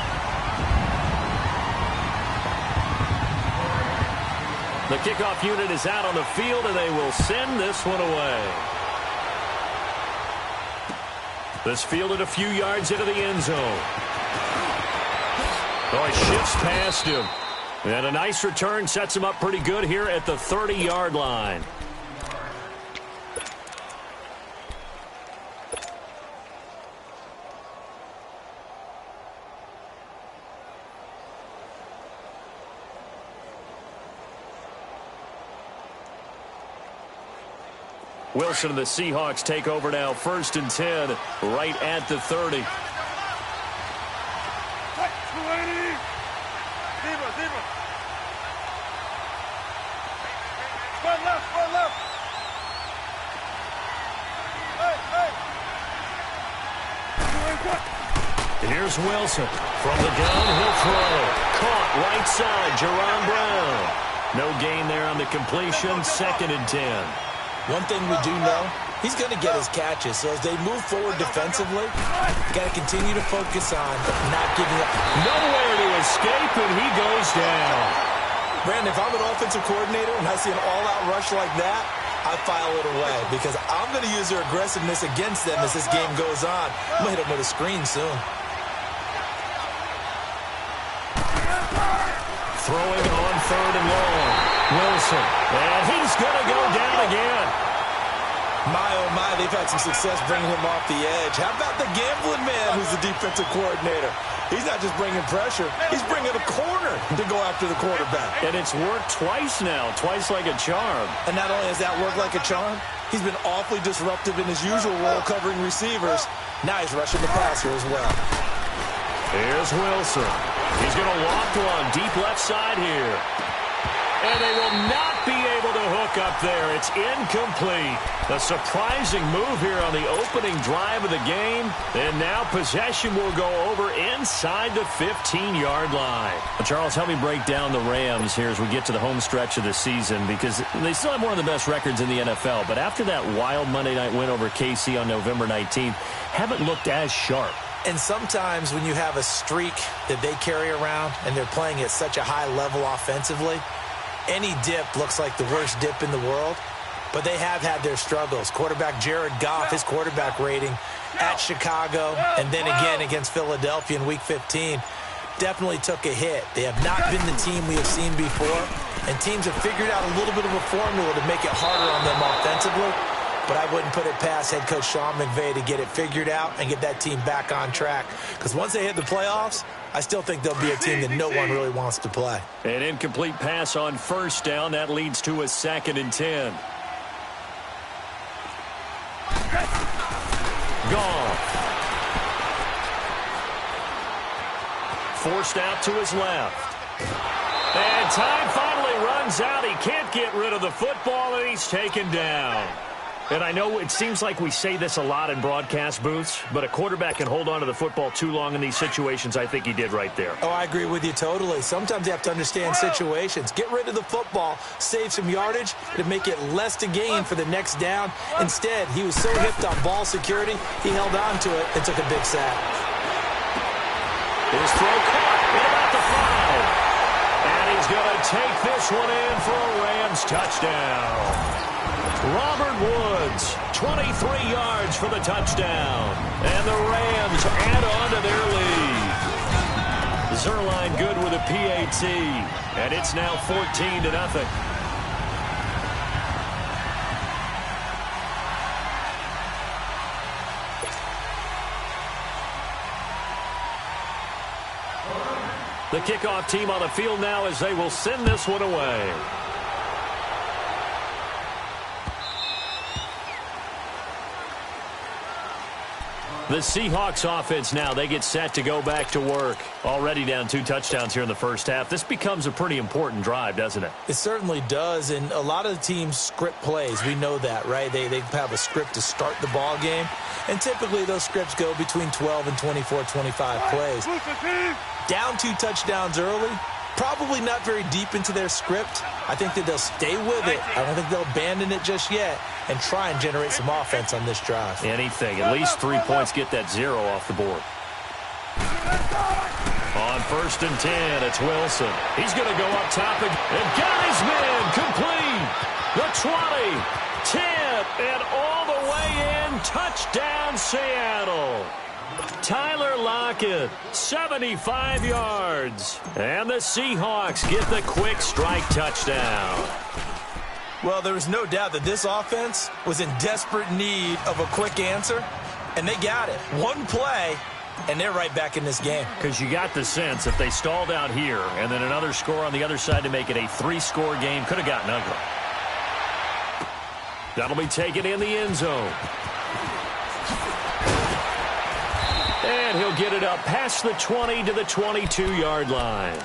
The kickoff unit is out on the field, and they will send this one away. This fielded a few yards into the end zone. Oh, he shifts past him. And a nice return sets him up pretty good here at the 30-yard line. Wilson and the Seahawks take over now, 1st and 10, right at the 30. Here's Wilson. From the gun, he'll throw. Caught right side, Jerron Brown. No gain there on the completion, 2nd and 10. One thing we do know, he's going to get his catches. So as they move forward defensively, got to continue to focus on not giving up. Nowhere to escape, and he goes down. Brandon, if I'm an offensive coordinator and I see an all-out rush like that, I file it away because I'm going to use their aggressiveness against them as this game goes on. I'm going to hit them with a screen soon. Throwing on 3rd and long. Wilson. And he's going to go down again. My, oh my, they've had some success bringing him off the edge. How about the gambling man who's the defensive coordinator? He's not just bringing pressure. He's bringing a corner to go after the quarterback. And it's worked twice now, twice like a charm. And not only has that worked like a charm, he's been awfully disruptive in his usual role covering receivers. Now he's rushing the passer as well. Here's Wilson. He's going to lock one deep left side here. And they will not be able to hook up there. It's incomplete. A surprising move here on the opening drive of the game. And now possession will go over inside the 15-yard line. Charles, help me break down the Rams here as we get to the home stretch of the season, because they still have one of the best records in the NFL. But after that wild Monday night win over KC on November 19th, haven't looked as sharp. And sometimes when you have a streak that they carry around and they're playing at such a high level offensively, any dip looks like the worst dip in the world, but they have had their struggles. Quarterback Jared Goff, his quarterback rating at Chicago and then again against Philadelphia in Week 15 definitely took a hit. They have not been the team we have seen before, and teams have figured out a little bit of a formula to make it harder on them offensively, but I wouldn't put it past head coach Sean McVay to get it figured out and get that team back on track, because once they hit the playoffs, I still think they'll be a team that no one really wants to play. An incomplete pass on 1st down. That leads to a 2nd and 10. Goff. Forced out to his left. And time finally runs out. He can't get rid of the football, and he's taken down. And I know it seems like we say this a lot in broadcast booths, but a quarterback can hold on to the football too long in these situations. I think he did right there. Oh, I agree with you totally. Sometimes you have to understand situations. Get rid of the football, save some yardage to make it less to gain for the next down. Instead, he was so hipped on ball security, he held on to it and took a big sack. His throw caught at about the 5. And he's going to take this one in for a Rams touchdown. Robert Woods, 23 yards for the touchdown. And the Rams add on to their lead. Zerline good with a PAT. And it's now 14-0. The kickoff team on the field now as they will send this one away. The Seahawks offense now, they get set to go back to work. Already down 2 touchdowns here in the first half. This becomes a pretty important drive, doesn't it? It certainly does, and a lot of the teams script plays. We know that, right? They have a script to start the ball game, and typically those scripts go between 12 and 24, 25 plays. Down 2 touchdowns early, probably not very deep into their script. I think that they'll stay with it. I don't think they'll abandon it just yet and try and generate some offense on this drive. Anything. At least 3 points, get that 0 off the board. On 1st and 10, it's Wilson. He's going to go up top and got his man complete. The 20, 10, and all the way in. Touchdown, Seattle. Tyler Lockett, 75 yards. And the Seahawks get the quick strike touchdown. Well, there was no doubt that this offense was in desperate need of a quick answer, and they got it. One play, and they're right back in this game. Because you got the sense if they stalled out here and then another score on the other side to make it a 3-score game, could have gotten ugly. That'll be taken in the end zone. And he'll get it up past the 20 to the 22-yard line.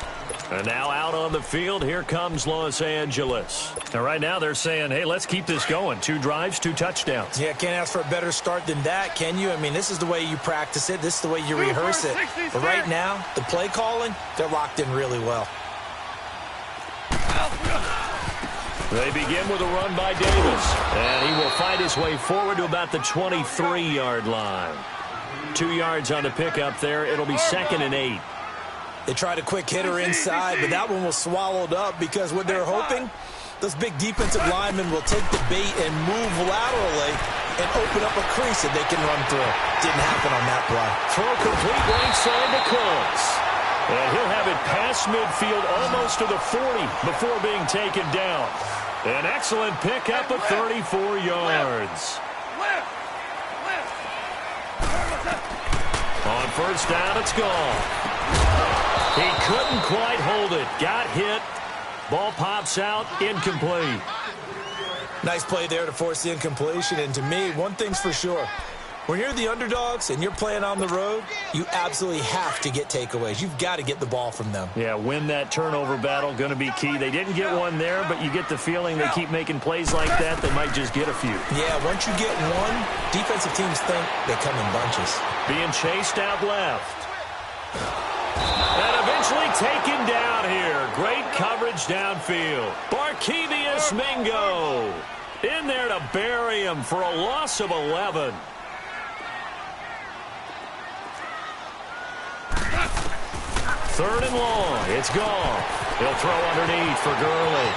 And now out on the field, here comes Los Angeles. And right now they're saying, hey, let's keep this going. 2 drives, 2 touchdowns. Yeah, can't ask for a better start than that, can you? I mean, this is the way you practice it. This is the way you rehearse it. But right now, the play calling, they're locked in really well. They begin with a run by Davis. And he will fight his way forward to about the 23-yard line. 2 yards on the pickup there. It'll be 2nd and 8. They tried a quick hitter inside, but that one was swallowed up because what they're hoping, those big defensive linemen will take the bait and move laterally and open up a crease that they can run through. Didn't happen on that play. Throw complete right side to Cooks. And he'll have it past midfield almost to the 40 before being taken down. An excellent pickup of 34 yards. On first down, it's gone. He couldn't quite hold it. Got hit. Ball pops out. Incomplete. Nice play there to force the incompletion. And to me, one thing's for sure. When you're the underdogs and you're playing on the road, you absolutely have to get takeaways. You've got to get the ball from them. Yeah, win that turnover battle, going to be key. They didn't get one there, but you get the feeling they keep making plays like that, they might just get a few. Yeah, once you get one, defensive teams think they come in bunches. Being chased out left. And eventually taken down here. Great coverage downfield. Barkevius Mingo in there to bury him for a loss of 11. Third and long. It's gone. He'll throw underneath for Gurley.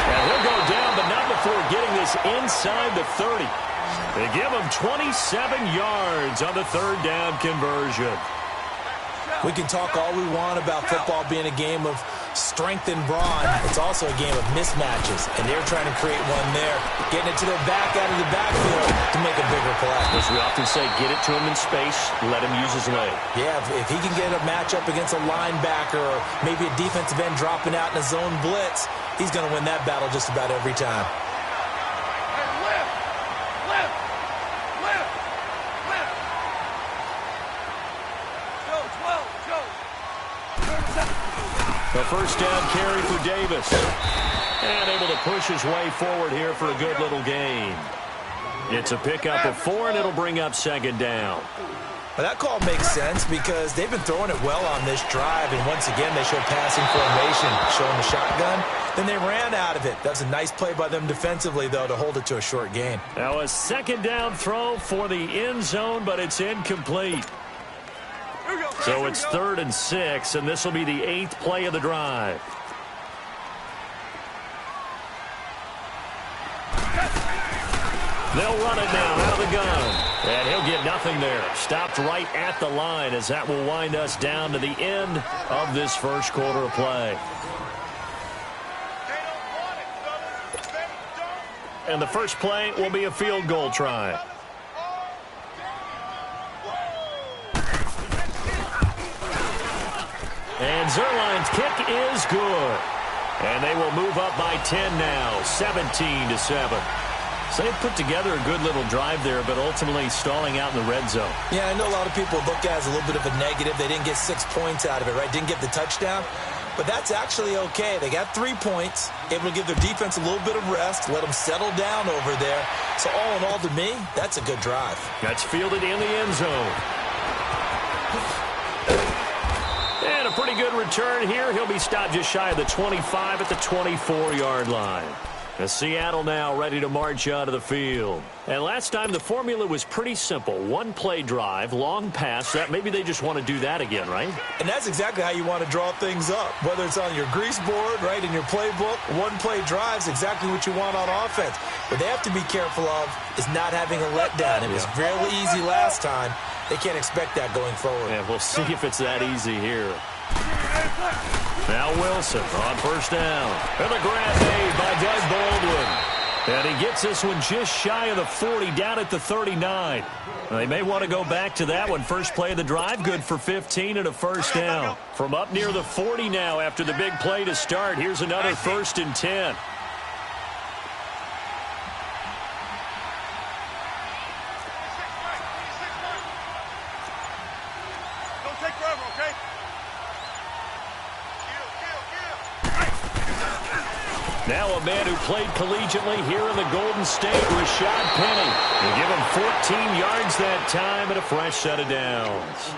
And he'll go down, but not before getting this inside the 30. They give him 27 yards on the third down conversion. We can talk all we want about football being a game of strength and brawn. It's also a game of mismatches, and they're trying to create one there, getting it to their back out of the backfield to make a bigger play. As we often say, get it to him in space, let him use his leg. Yeah, if he can get a matchup against a linebacker or maybe a defensive end dropping out in a zone blitz, he's going to win that battle just about every time. The first down carry for Davis. And able to push his way forward here for a good little gain. It's a pickup of 4, and it'll bring up second down. Well, that call makes sense because they've been throwing it well on this drive, and once again they show passing formation, showing the shotgun. Then they ran out of it. That's a nice play by them defensively, though, to hold it to a short gain. Now a second down throw for the end zone, but it's incomplete. So it's 3rd and 6, and this will be the 8th play of the drive. They'll run it now out of the gun. And he'll get nothing there. Stopped right at the line as that will wind us down to the end of this first quarter of play. And the first play will be a field goal try. And Zerline's kick is good. And they will move up by 10 now, 17-7. So they put together a good little drive there, but ultimately stalling out in the red zone. Yeah, I know a lot of people look at it as a little bit of a negative. They didn't get 6 points out of it, right? Didn't get the touchdown. But that's actually okay. They got 3 points, able to give their defense a little bit of rest, let them settle down over there. So all in all, to me, that's a good drive. That's fielded in the end zone. And a pretty good return here. He'll be stopped just shy of the 25 at the 24-yard line. As Seattle now ready to march out of the field. And last time the formula was pretty simple. One play drive, long pass. That maybe they just want to do that again, right? And that's exactly how you want to draw things up. Whether it's on your grease board, right, in your playbook, one play drive is exactly what you want on offense. What they have to be careful of is not having a letdown. It was really easy last time. They can't expect that going forward. Yeah, we'll see if it's that easy here. Now Wilson on first down. And the grab made by Doug Baldwin. And he gets this one just shy of the 40, down at the 39. They may want to go back to that one. First play of the drive, good for 15 and a first down. From up near the 40 now after the big play to start. Here's another 1st and 10. Don't take forever, okay? Now a man who played collegiately here in the Golden State, Rashad Penny. They give him 14 yards that time and a fresh set of downs.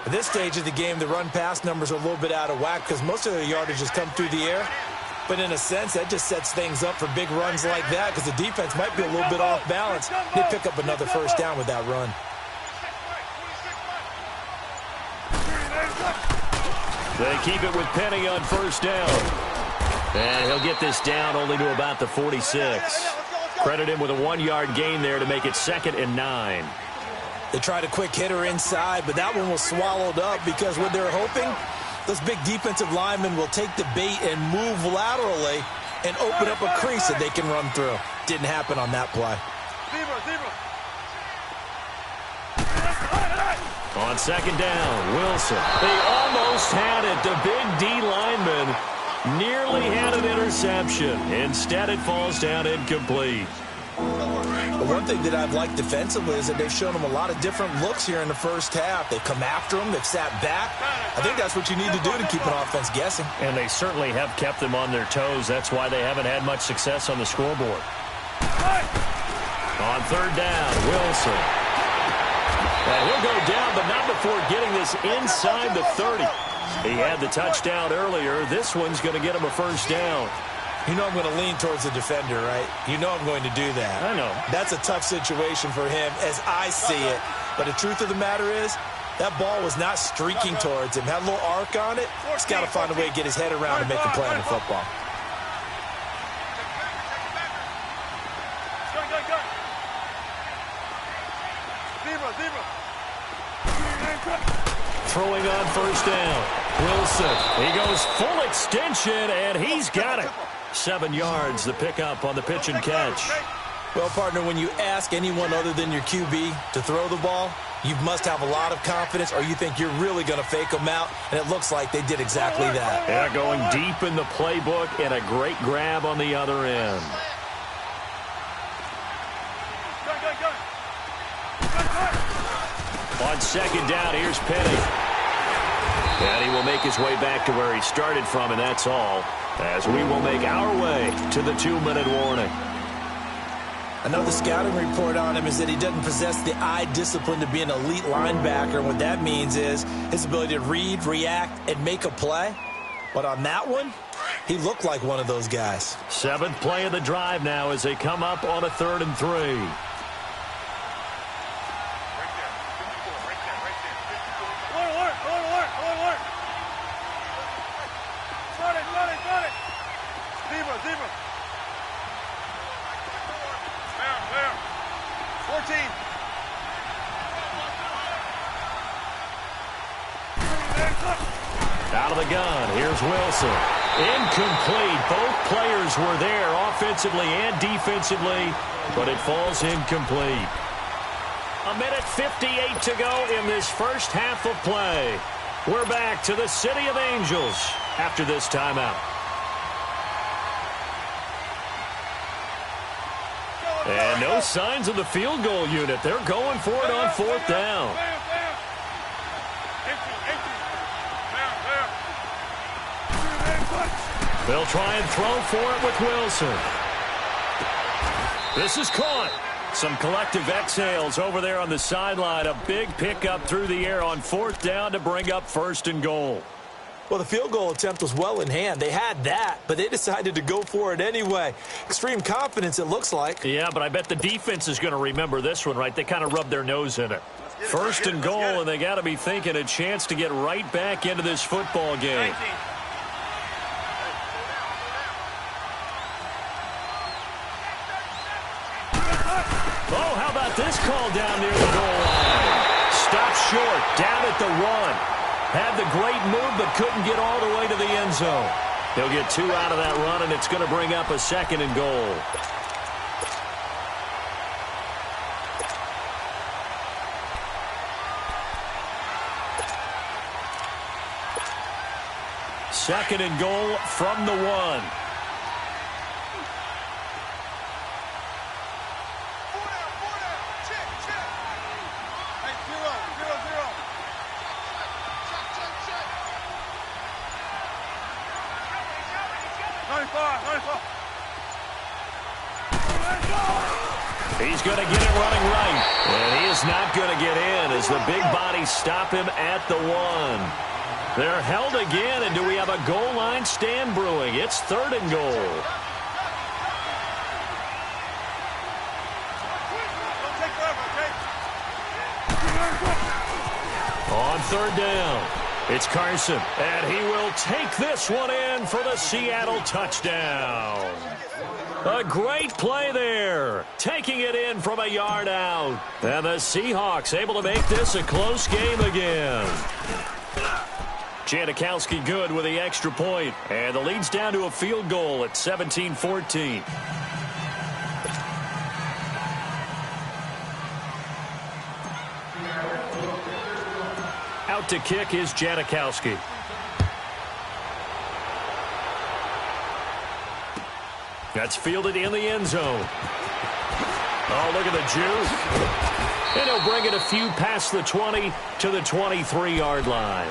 At this stage of the game, the run-pass numbers are a little bit out of whack because most of their yardage has come through the air. But in a sense, that just sets things up for big runs like that because the defense might be a little bit off balance. They pick up another first down with that run. They keep it with Penny on first down. And he'll get this down only to about the 46. Credit him with a 1-yard gain there to make it 2nd and 9. They tried a quick hitter inside, but that one was swallowed up because what they're hoping, those big defensive linemen will take the bait and move laterally and open up a crease that they can run through. Didn't happen on that play. On 2nd down, Wilson. They almost had it. The big D lineman nearly had an interception. Instead, it falls down incomplete. The one thing that I've liked defensively is that they've shown them a lot of different looks here in the first half. They've come after them. They've sat back. I think that's what you need to do to keep an offense guessing. And they certainly have kept them on their toes. That's why they haven't had much success on the scoreboard. On 3rd down, Wilson. And he'll go down, but not before getting this inside the 30. He had the touchdown earlier. This one's going to get him a first down. You know I'm going to lean towards the defender, right? You know I'm going to do that. I know. That's a tough situation for him as I see it. But the truth of the matter is, that ball was not streaking towards him. Had a little arc on it. He's got to find a way to get his head around and make a play on the football. Throwing on first down. Wilson. He goes full extension, and he's got it. 7 yards, the pickup on the pitch and catch. Well, partner, when you ask anyone other than your QB to throw the ball, you must have a lot of confidence or you think you're really going to fake them out, and it looks like they did exactly that. Yeah, going deep in the playbook and a great grab on the other end. On 2nd down, here's Penny. And he will make his way back to where he started from, and that's all, as we will make our way to the 2-minute warning. Another scouting report on him is that he doesn't possess the eye discipline to be an elite linebacker. And what that means is his ability to read, react, and make a play. But on that one, he looked like one of those guys. 7th play of the drive now as they come up on a 3rd and 3. Out of the gun, here's Wilson. Incomplete. Both players were there offensively and defensively, but it falls incomplete. 1:58 to go in this first half of play. We're back to the City of Angels after this timeout. And no signs of the field goal unit. They're going for it on 4th down. They'll try and throw for it with Wilson. This is caught. Some collective exhales over there on the sideline. A big pickup through the air on 4th down to bring up 1st and goal. Well, the field goal attempt was well in hand. They had that, but they decided to go for it anyway. Extreme confidence, it looks like. Yeah, but I bet the defense is going to remember this one, right? They kind of rubbed their nose in it. 1st and goal, and they got to be thinking a chance to get right back into this football game. Oh, how about this call down near the goal line? Stopped short, down at the 1. Had the great move, but couldn't get all the way to the end zone. He'll get 2 out of that run, and it's going to bring up a 2nd and goal. Second and goal from the 1. He's going to get it running right. And he is not going to get in as the big bodies stop him at the 1. They're held again, and do we have a goal line stand brewing? It's 3rd and goal. On 3rd down. It's Carson, and he will take this one in for the Seattle touchdown. A great play there, taking it in from a yard out. And the Seahawks able to make this a close game again. Janikowski good with the extra point, and the lead's down to a field goal at 17-14. Out to kick is Janikowski. That's fielded in the end zone. Oh, look at the juke. And he'll bring it a few past the 20 to the 23-yard line.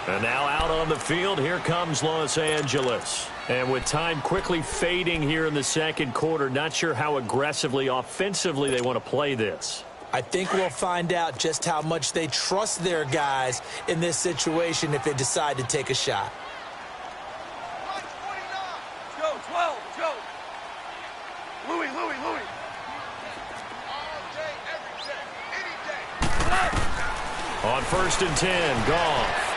And now out on the field, here comes Los Angeles. And with time quickly fading here in the second quarter, not sure how aggressively, offensively they want to play this. I think we'll find out just how much they trust their guys in this situation if they decide to take a shot. Go, 12, go. Louis. All day, every day, any day. On 1st and 10, Goff.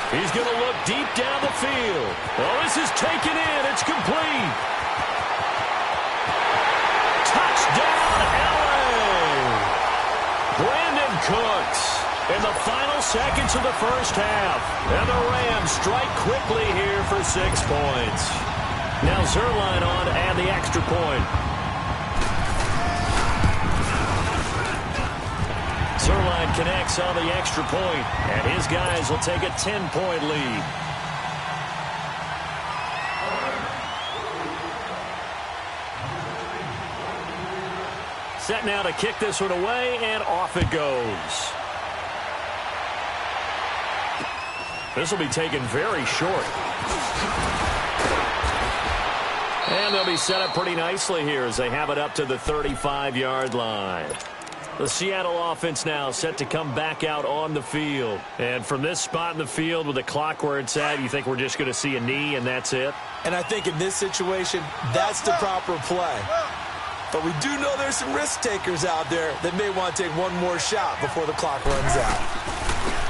He's going to look deep down the field. Oh, this is taken in. It's complete. Touchdown, LA. Brandon Cooks in the final seconds of the first half. And the Rams strike quickly here for 6 points. Now Zerline on to add the extra point. Zerline connects on the extra point, and his guys will take a 10-point lead. Set now to kick this one away, and off it goes. This will be taken very short. And they'll be set up pretty nicely here as they have it up to the 35-yard line. The Seattle offense now set to come back out on the field. And from this spot in the field with the clock where it's at, you think we're just going to see a knee and that's it? And I think in this situation, that's the proper play. But we do know there's some risk takers out there that may want to take one more shot before the clock runs out.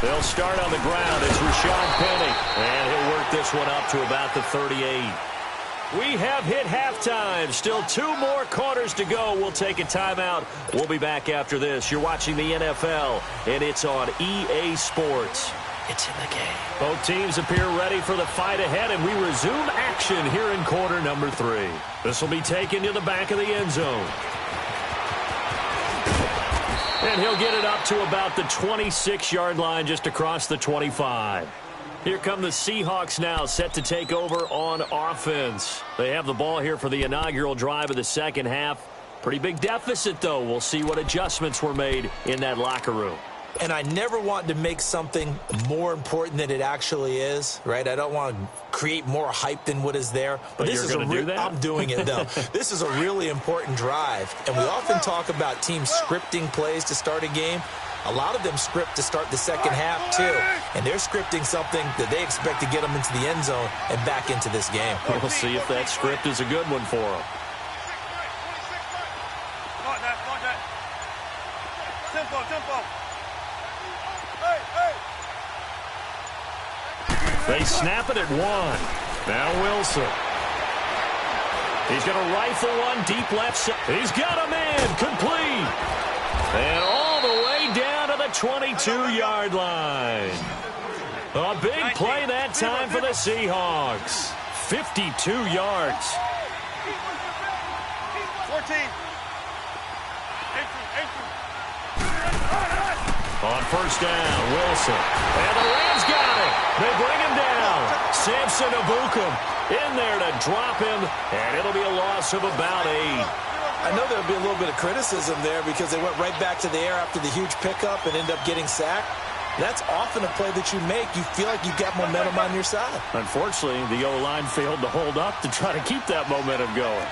They'll start on the ground. It's Rashad Penny. And he'll work this one up to about the 38. We have hit halftime. Still 2 more quarters to go. We'll take a timeout. We'll be back after this. You're watching the NFL, and it's on EA Sports. It's in the game. Both teams appear ready for the fight ahead, and we resume action here in quarter number 3. This will be taken to the back of the end zone. And he'll get it up to about the 26-yard line, just across the 25. Here come the Seahawks now, set to take over on offense. They have the ball here for the inaugural drive of the second half. Pretty big deficit, though. We'll see what adjustments were made in that locker room. And I never want to make something more important than it actually is, right? I don't want to create more hype than what is there. But this you're going to do that? I'm doing it, though. This is a really important drive. And we often talk about teams scripting plays to start a game. A lot of them script to start the second half, too. And they're scripting something that they expect to get them into the end zone and back into this game. We'll see if that script is a good one for them. Tempo. They snap it at 1. Now Wilson. He's going to rifle one deep left side. He's got a man complete. And all the way down to the 22-yard line. A big play that time for the Seahawks. 52 yards. 14. On first down, Wilson. And the Rams got it. They bring him down. Samson Abukum in there to drop him. And it'll be a loss of about 8. I know there'll be a little bit of criticism there because they went right back to the air after the huge pickup and end up getting sacked. That's often a play that you make. You feel like you've got momentum on your side. Unfortunately, the O-line failed to hold up to try to keep that momentum going.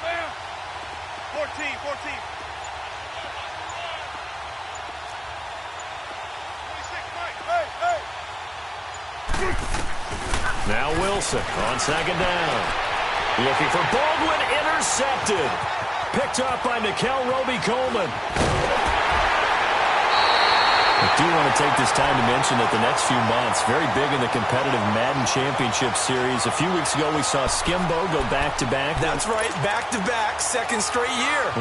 Bam. 14. Now Wilson on second down. Looking for Baldwin, intercepted. Picked up by Nickel Roby-Coleman. I do want to take this time to mention that the next few months, very big in the competitive Madden Championship Series. A few weeks ago, we saw Skimbo go back-to-back. That's right, back-to-back, second straight year.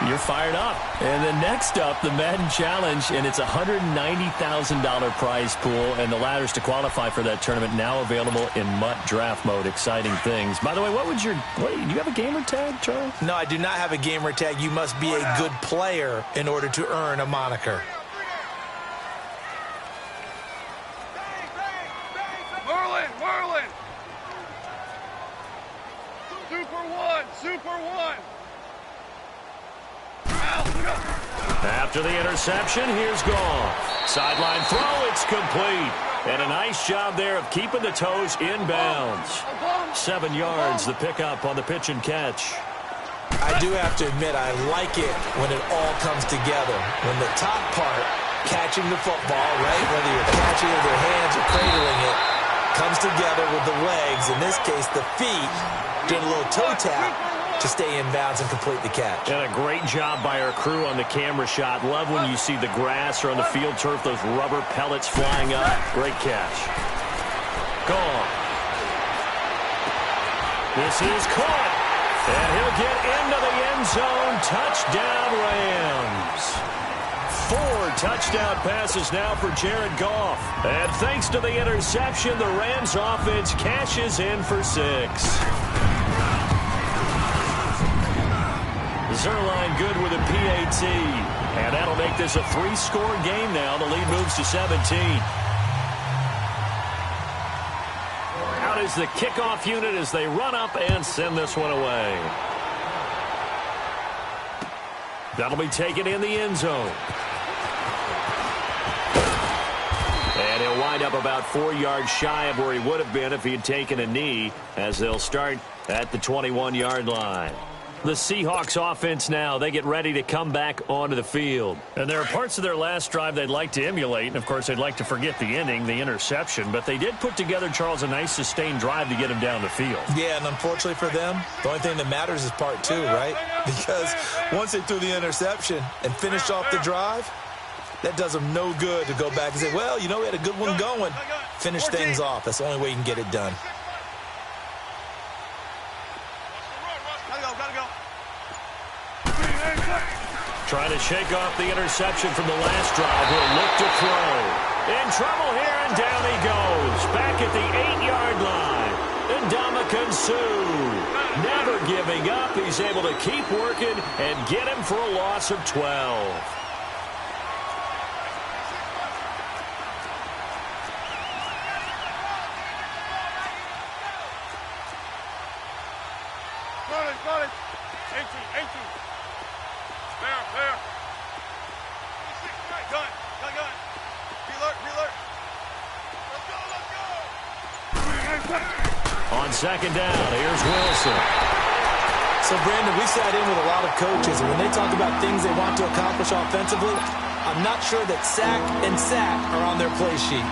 You're fired up. And then next up, the Madden Challenge, and it's a $190,000 prize pool, and the ladders to qualify for that tournament now available in MUT draft mode. Exciting things. By the way, do you have a gamer tag, Charlie? No, I do not have a gamer tag. You must be a good player in order to earn a moniker. Merlin! Super one! After the interception, here's Goff. Sideline throw, it's complete. And a nice job there of keeping the toes in bounds. 7 yards, the pickup on the pitch and catch. I do have to admit, I like it when it all comes together. When the top part, catching the football, right, whether you're catching it with your hands or cradling it, comes together with the legs, in this case the feet, doing a little toe tap to stay in bounds and complete the catch. And a great job by our crew on the camera shot. Love when you see the grass or on the field turf, those rubber pellets flying up. Great catch. Gone. This is caught. And he'll get into the end zone. Touchdown, Rams. 4 touchdown passes now for Jared Goff. And thanks to the interception, the Rams offense cashes in for 6. Zerline good with a PAT. And that'll make this a 3-score game now. The lead moves to 17. Out is the kickoff unit as they run up and send this one away. That'll be taken in the end zone. And he'll wind up about 4 yards shy of where he would have been if he had taken a knee, as they'll start at the 21-yard line. The Seahawks offense now, they get ready to come back onto the field. And there are parts of their last drive they'd like to emulate, and of course they'd like to forget the ending, the interception, but they did put together, Charles, a nice sustained drive to get him down the field. Yeah, and unfortunately for them, the only thing that matters is part 2, right? Because once they threw the interception and finished off the drive, that does them no good to go back and say, well, you know, we had a good one going. Finish things off. That's the only way you can get it done. Trying to shake off the interception from the last drive. He'll look to throw. In trouble here, and down he goes. Back at the 8-yard line. Ndamukong Suh, never giving up. He's able to keep working and get him for a loss of 12. Got it. 18. There. Gun. Reload. Let's go. On second down, here's Wilson. So, Brandon, we sat in with a lot of coaches, and when they talk about things they want to accomplish offensively, I'm not sure that sack and sack are on their play sheet.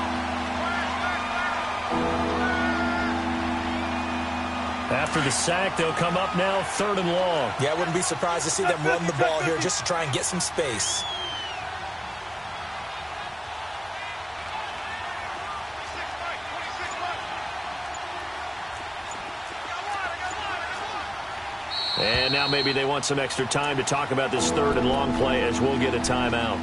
After the sack, they'll come up now 3rd and long. Yeah, I wouldn't be surprised to see them run the ball here just to try and get some space. And now maybe they want some extra time to talk about this 3rd and long play, as we'll get a timeout.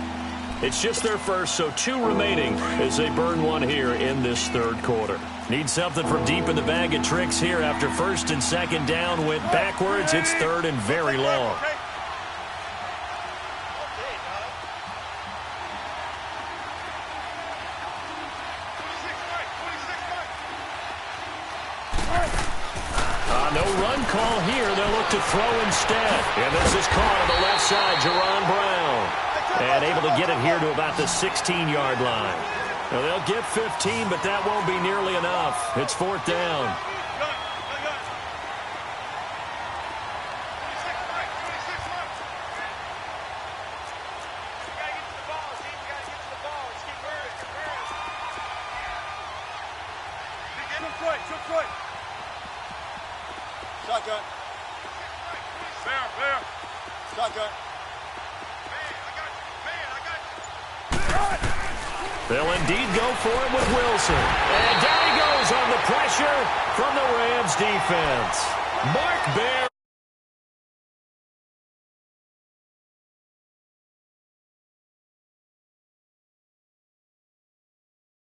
It's just their first, so 2 remaining as they burn one here in this 3rd quarter. Need something from deep in the bag of tricks here after 1st and 2nd down. Went backwards. It's 3rd and very long. No run call here. They'll look to throw instead. And this is caught on the left side, Jaron Brown. And able to get it here to about the 16-yard line. Now they'll get 15, but that won't be nearly enough. It's 4th down. Shotgun. There. Shotgun. They'll indeed go for it with Wilson. And down he goes on the pressure from the Rams defense. Mark Bear